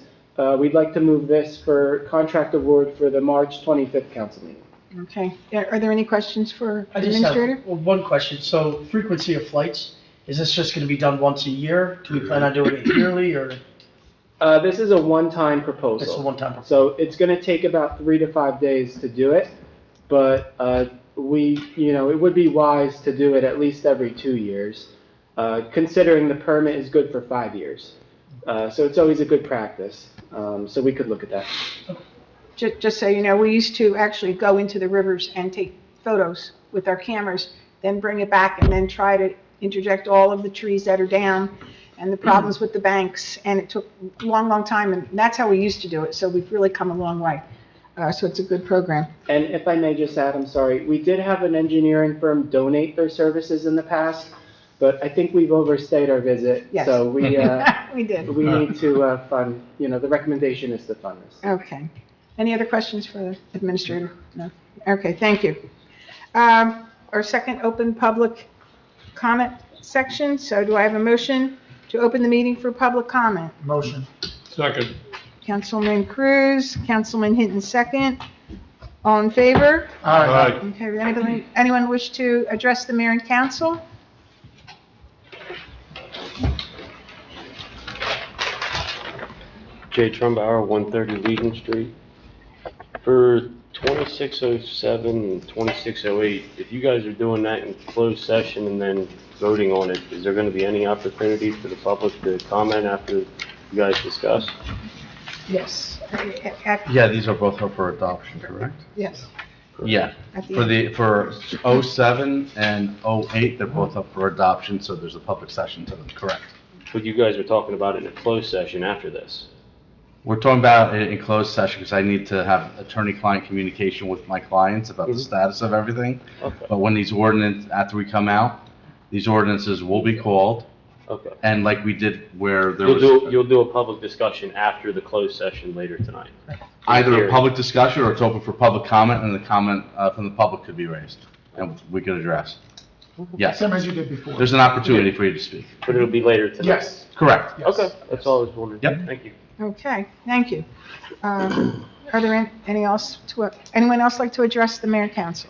we'd like to move this for contract award for the March 25th council meeting. Okay. Are there any questions for I the just administrator? have one question. So frequency of flights, is this just going to be done once a year? Do we plan on doing it yearly, or? This is a one-time proposal. It's a one-time proposal. So it's going to take about 3 to 5 days to do it, but it would be wise to do it at least every 2 years, considering the permit is good for 5 years. So it's always a good practice. So we could look at that. Just so you know, we used to actually go into the rivers and take photos with our cameras, then bring it back and then try to interject all of the trees that are down and the problems with the banks. And it took a long, long time, and that's how we used to do it. So we've really come a long way. So it's a good program. And if I may just add, I'm sorry, we did have an engineering firm donate their services in the past, but I think we've overstayed our visit. Yes. So we did. we need to fund, the recommendation is to fund this. Okay. Any other questions for the administrator? No? Okay, thank you. Our second open public comment section. So do I have a motion to open the meeting for public comment? Motion. Second. Councilman Cruz, Councilman Hinton second. All in favor? Aye. Okay, anyone wish to address the mayor and council? Jay Trumbauer, 130 Legion Street. For 2607 and 2608, if you guys are doing that in closed session and then voting on it, is there going to be any opportunity for the public to comment after you guys discuss? Yes. Yeah, these are both up for adoption, correct? Yes. Yeah, At the for end. for '07 and '08, they're both up for adoption, so there's a public session to them, correct? But you guys are talking about it in a closed session after this. We're talking about it in closed session because I need to have attorney-client communication with my clients about the status of everything. Okay, But when these ordinance, after we come out, these ordinances will be called, okay. and like we did where there You'll was do a public discussion after the closed session later tonight. either a public discussion or it's open for public comment, and the comment from the public could be raised, and we could address. Yes, Same as you did before. there's an opportunity for you to speak. But it'll be later tonight. Yes. Correct. Yes. Okay, that's all I was wondering. Yep. Thank you. Okay, thank you. Are there anyone else like to address the mayor and council?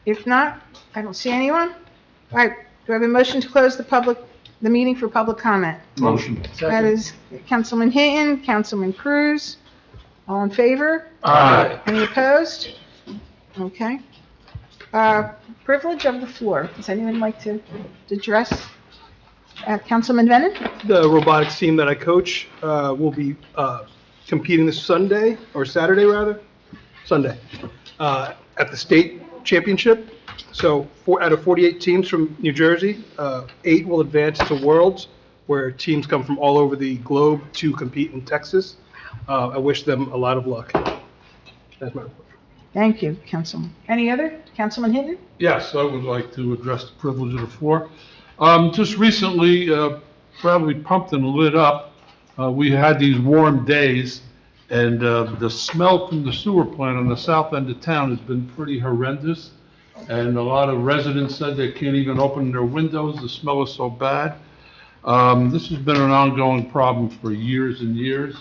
If not, I don't see anyone. All right, do I have a motion to close the meeting for public comment? Motion. That is Councilman Hinton, Councilman Cruz. All in favor? Aye. Any opposed? Okay. Privilege of the floor. Does anyone like to address? Councilman Bennett? The robotics team that I coach will be competing this Sunday, or Saturday rather, Sunday, at the state championship. So out of 48 teams from New Jersey, 8 will advance to Worlds, where teams come from all over the globe to compete in Texas. I wish them a lot of luck. That's my report. Thank you, Councilman. Any other? Councilman Hinton? Yes, I would like to address the privilege of the floor. Just recently, probably Pompton lit up. We had these warm days, and the smell from the sewer plant on the south end of town has been pretty horrendous. And a lot of residents said they can't even open their windows, the smell is so bad. This has been an ongoing problem for years and years.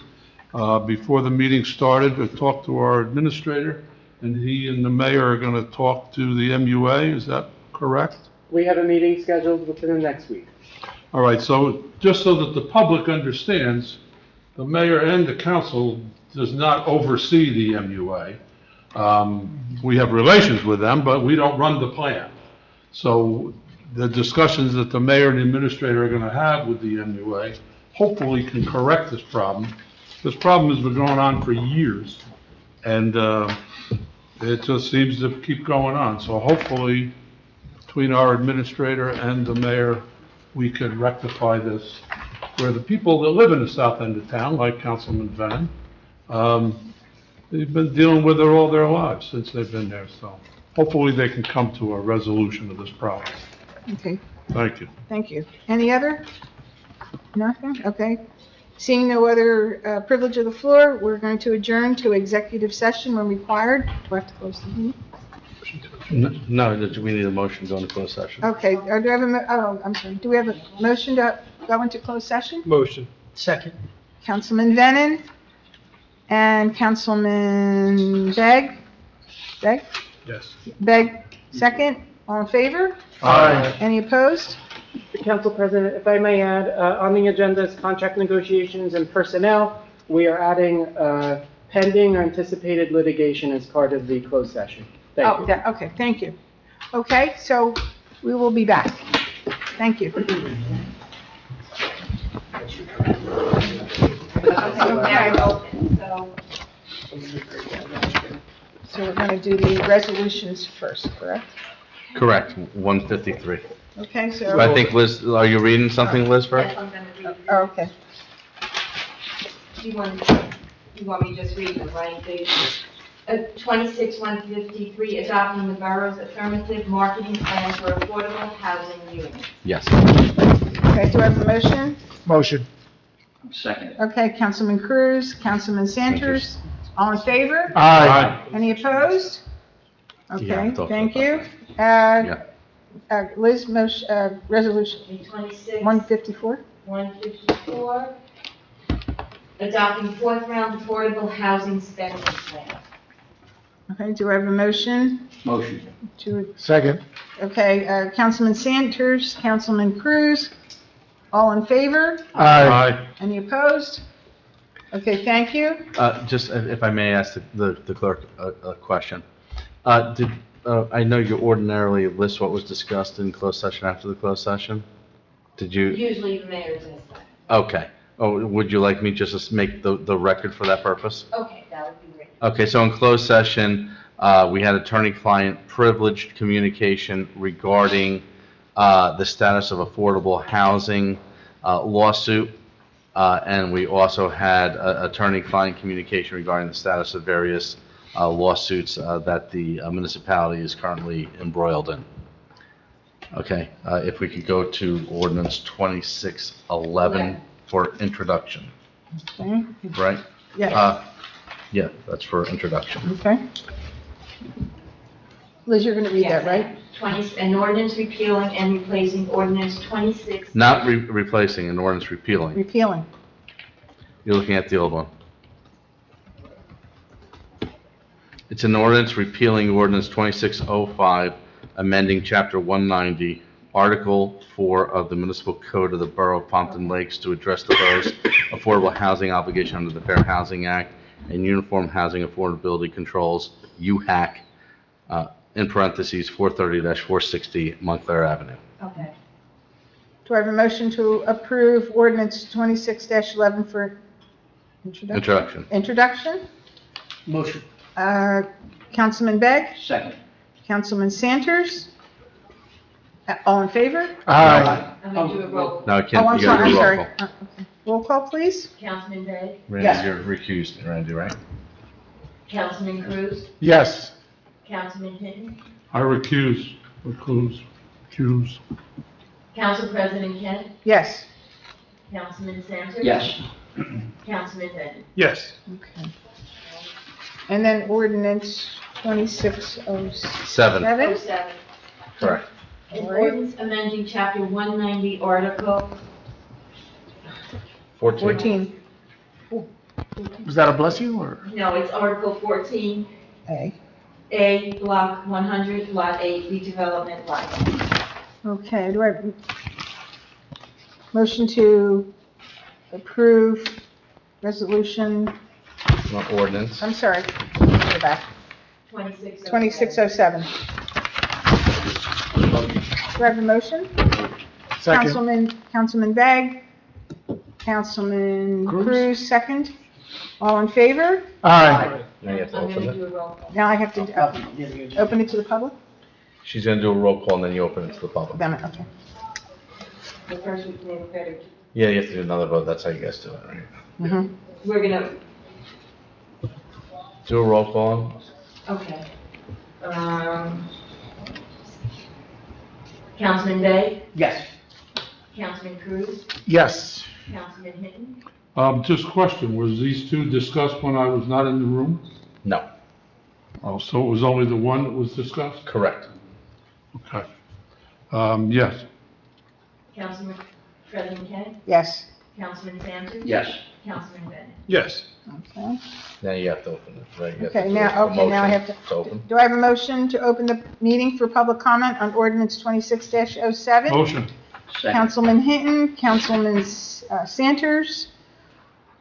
Before the meeting started, I talked to our administrator, and he and the mayor are going to talk to the MUA, is that correct? We have a meeting scheduled within the next week. All right, so just so that the public understands, the mayor and the council does not oversee the MUA. We have relations with them, but we don't run the plan. So the discussions that the mayor and the administrator are going to have with the MUA hopefully can correct this problem. This problem has been going on for years, and it just seems to keep going on. So hopefully, between our administrator and the mayor, we could rectify this, where the people that live in the south end of town, like Councilman Venn, they've been dealing with it all their lives since they've been there, so hopefully they can come to a resolution of this problem. Okay, Thank you. thank you. Any other? Nothing? Okay. Seeing no other privilege of the floor, we're going to adjourn to executive session when required. Do I have to close the meeting? No, we need a motion to go into closed session. Okay, do I have I'm sorry. Do we have a motion to go into closed session? Motion. Second. Councilman Venon and Councilman Begg? Begg? Yes. Begg, second. All in favor? Aye. Any opposed? Council President, if I may add, on the agenda is contract negotiations and personnel. We are adding pending or anticipated litigation as part of the closed session. Thank you. Okay, thank you. Okay, so we will be back. Thank you. So we're going to do the resolutions first, correct? Correct, 153. Okay, So so, I think Liz, are you reading something, Liz, first? Yes, I'm gonna read. oh, okay. You want me to just read them, right? 26-153, adopting the borough's affirmative marketing plan for affordable housing units. Yes. Okay, do I have a motion? Motion. Second. Okay, Councilman Cruz, Councilman Santers, all in favor? Aye. Any opposed? Yeah, Okay, talk thank about you. Yeah. Liz, motion, resolution 154? 154, adopting fourth round affordable housing spending plan. Okay, do I have a motion Motion. to, Second. okay, Councilman Santers, Councilman Cruz, all in favor? Aye. Any opposed? Okay, thank you. Just if I may ask the clerk a question. I know you ordinarily list what was discussed in closed session after the closed session. Did you? Usually the mayor does that. Okay. Oh, would you like me just to make the record for that purpose? Okay, that would be great. Okay, so in closed session, We had attorney-client privileged communication regarding the status of affordable housing lawsuit, and we also had attorney-client communication regarding the status of various lawsuits that the municipality is currently embroiled in. Okay, if we could go to ordinance 2611 for introduction, Okay, right? yes, Yeah, that's for introduction. okay. Liz, you're going to read that, Yes. right? An ordinance repealing and replacing ordinance 26. Not replacing, an ordinance repealing. Repealing. You're looking at the old one. It's an ordinance repealing ordinance 2605, amending Chapter 190, Article 4 of the Municipal Code of the Borough of Pompton Lakes to address the borough's affordable housing obligation under the Fair Housing Act and Uniform Housing Affordability Controls, UHAC, in parentheses, 430-460 Montclair Avenue. Okay. Do I have a motion to approve ordinance 26-11 for Introduction. Introduction? Motion. Councilman Begg? Second. Councilman Santers? All in favor? Aye. I'm going to do a roll. No, I Oh, can't, I'm you gotta sorry, do I'm a roll sorry. call. Okay. Roll call, please? Councilman Day, Randy, you're recused, Randy, right? Councilman Cruz, Yes. Councilman Hinton, I recuse. Council President Kent, Yes. Councilman Santers. Yes. Councilman Bennett. Yes. Okay. And then ordinance 2607? 07. Correct. An All right. ordinance amending chapter 190, article, 14. 14. Was that a bless you or? no, it's article 14, A. A, block 100, lot 8, redevelopment lot. Okay, do I have motion to approve resolution, Not ordinance. I'm sorry, go back, 2607. 2607. Do I have a motion? Second. Councilman Begg, Councilman Cruz? Cruz, second. All in favor? Aye. Now you have to I'm open going to it. do a roll call. Now I have to open it to the public? She's gonna do a roll call and then you open it to the public. Damn it, okay. The first we can name it better. Yeah, you have to do another vote, that's how you guys do it, right? Mhm. We're going to, Do a roll call. okay. Councilman Day, Yes. Councilman Cruz, Yes. Councilman Hinton, Just question, was these two discussed when I was not in the room? No, Oh, so it was only the one that was discussed? correct. Okay. Yes. Councilman President Kent, Yes, Councilman Santers. Yes. Councilman Bennett. Yes. okay. Now you have to open it, right? You have to Okay, do now, a okay, now I motion have to open. do I have a motion to open the meeting for public comment on ordinance 26-07? Motion. Second. Councilman Hinton, Councilman Santers,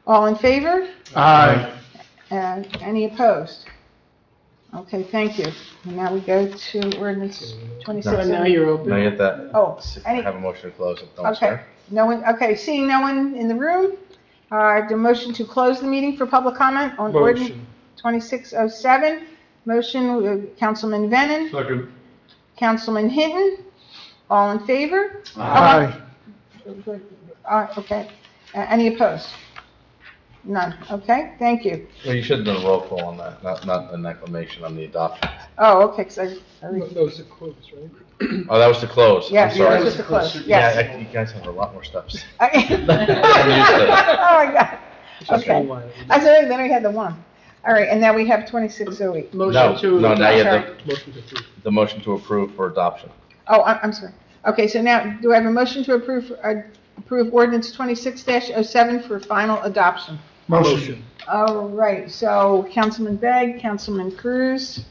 all in favor? Aye. Any opposed? Okay, thank you. And now we go to ordinance 26. Now you're Now open. you have to Oh, any, have a motion to close it. Don't okay. start. No one, okay, seeing no one in the room, the motion to close the meeting for public comment on ordinance Motion. 2607. Motion, Councilman Venon, Second. Councilman Hinton, all in favor? Aye. Okay. Any opposed? None. Okay, thank you. Well, you should have done a roll call on that, not an acclamation on the adoption. Oh, okay, because I Those are closed, right? Oh, that was to close. I'm yes, sorry. that was just a close, Yeah, yes. you guys have a lot more steps. Okay. I'm used to it. Oh, my God. Okay. Okay. I said, then we had the one. All right, and now we have 2608. No, Motion to. no, now you have Sorry. Motion to approve. the motion to approve for adoption. Oh, I'm sorry. Okay, so now, do I have a motion to approve ordinance 26-07 for final adoption? Motion. All right, so Councilman Begg, Councilman Cruz,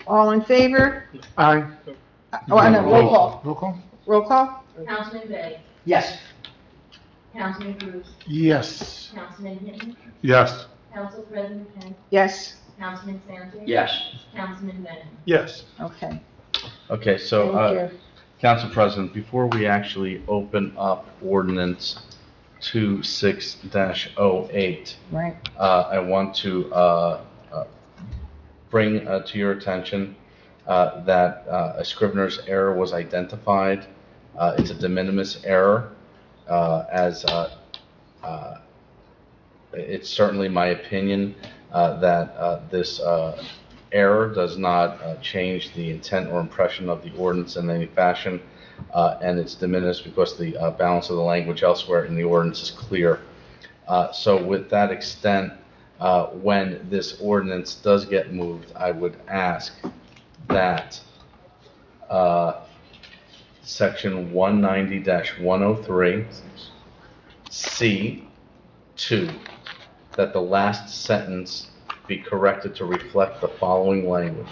all in favor? Aye. Oh, I know, roll call. Roll call? Roll call? Councilman Bay, Yes. Councilman Cruz, Yes. Councilman Hinton, Yes. Council President Kent, Yes, Councilman Santers. Yes. Councilman Bennett. Yes. okay. Okay, so, Thank you. Council President, before we actually open up ordinance 26-08, Right, I want to bring to your attention that a scrivener's error was identified. It's a de minimis error, as it's certainly my opinion that this error does not change the intent or impression of the ordinance in any fashion, and it's de minimis because the balance of the language elsewhere in the ordinance is clear. So with that extent, when this ordinance does get moved, I would ask that Section 190-103, C2, that the last sentence be corrected to reflect the following language.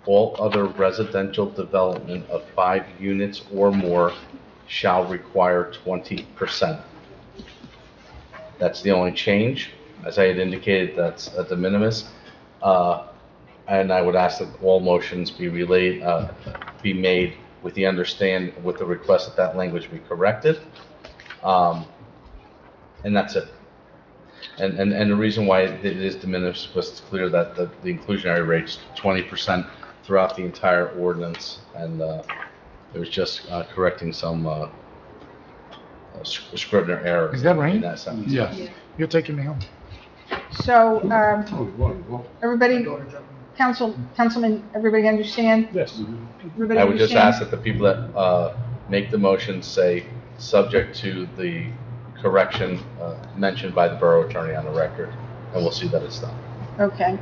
All other residential development of 5 units or more shall require 20%. That's the only change. As I had indicated, that's a de minimis. And I would ask that all motions be made with the request that that language be corrected. And that's it. And the reason why it is de minimis is because it's clear that the inclusionary rate's 20% throughout the entire ordinance, and it was just correcting some Scrivener error. Is that right? In that sentence. Yes. You're taking me home. So, everybody, councilman, everybody understand? Yes. Everybody I would just understand? ask that the people that make the motion say, subject to the correction mentioned by the borough attorney on the record, and we'll see that it's done. Okay,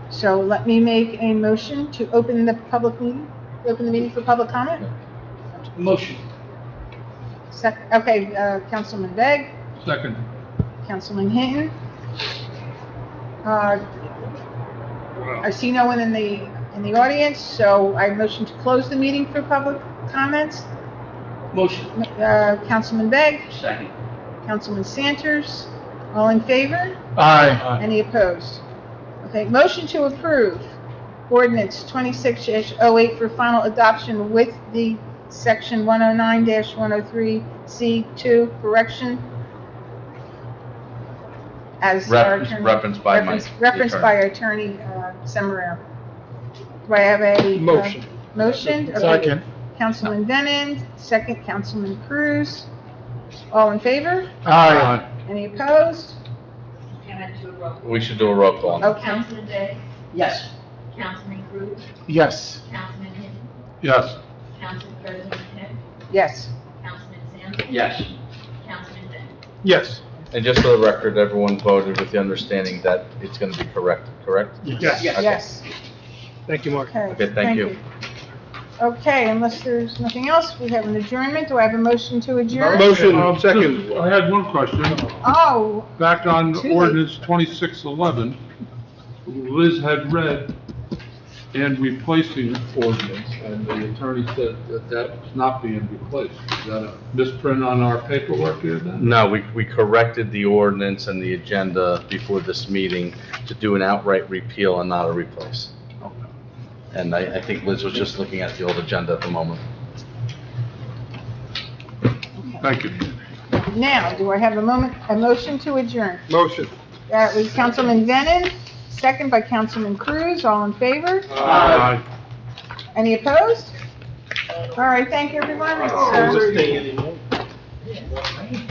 so let me make a motion to open the meeting for public comment? Motion. Okay, Councilman Begg, Second. Councilman Hinton. I see no one in the audience, so I motion to close the meeting for public comments. Motion. Councilman Begg, Second. Councilman Santers, all in favor? Aye. Any opposed? Okay, motion to approve ordinance 26-08 for final adoption with the section 109-103C2 correction as our attorney. Referenced by our attorney, Semeraro. Do I have a? Motion. Motion? Okay. Second. Councilman Denon, second Councilman Cruz. All in favor? Aye. Any opposed? Can I do a roll call? We should do a roll call. Okay. Councilman Day? Yes. Councilman Cruz? Yes. Councilman Hinton? Yes. Council President Head? Yes. Councilman Sanders? Yes. Councilman Day? Yes. And just for the record, everyone voted with the understanding that it's going to be corrected, correct? Yes. Okay. Yes. Thank you, Mark. Okay, thank you. Okay, unless there's nothing else, we have an adjournment. Do I have a motion to adjourn? Motion, second. Just- I had one question. Oh, Back on Two. ordinance 2611, Liz had read and replacing ordinance, and the attorney said that that's not being replaced. Is that a misprint on our paperwork here then? No, we corrected the ordinance and the agenda before this meeting to do an outright repeal and not a replace. And I think Liz was just looking at the old agenda at the moment. Thank you. now, do I have a motion to adjourn? Motion. That was Councilman Denon, second by Councilman Cruz. All in favor? Aye. Any opposed? All right, thank you, everyone. It's, Is this thing anymore?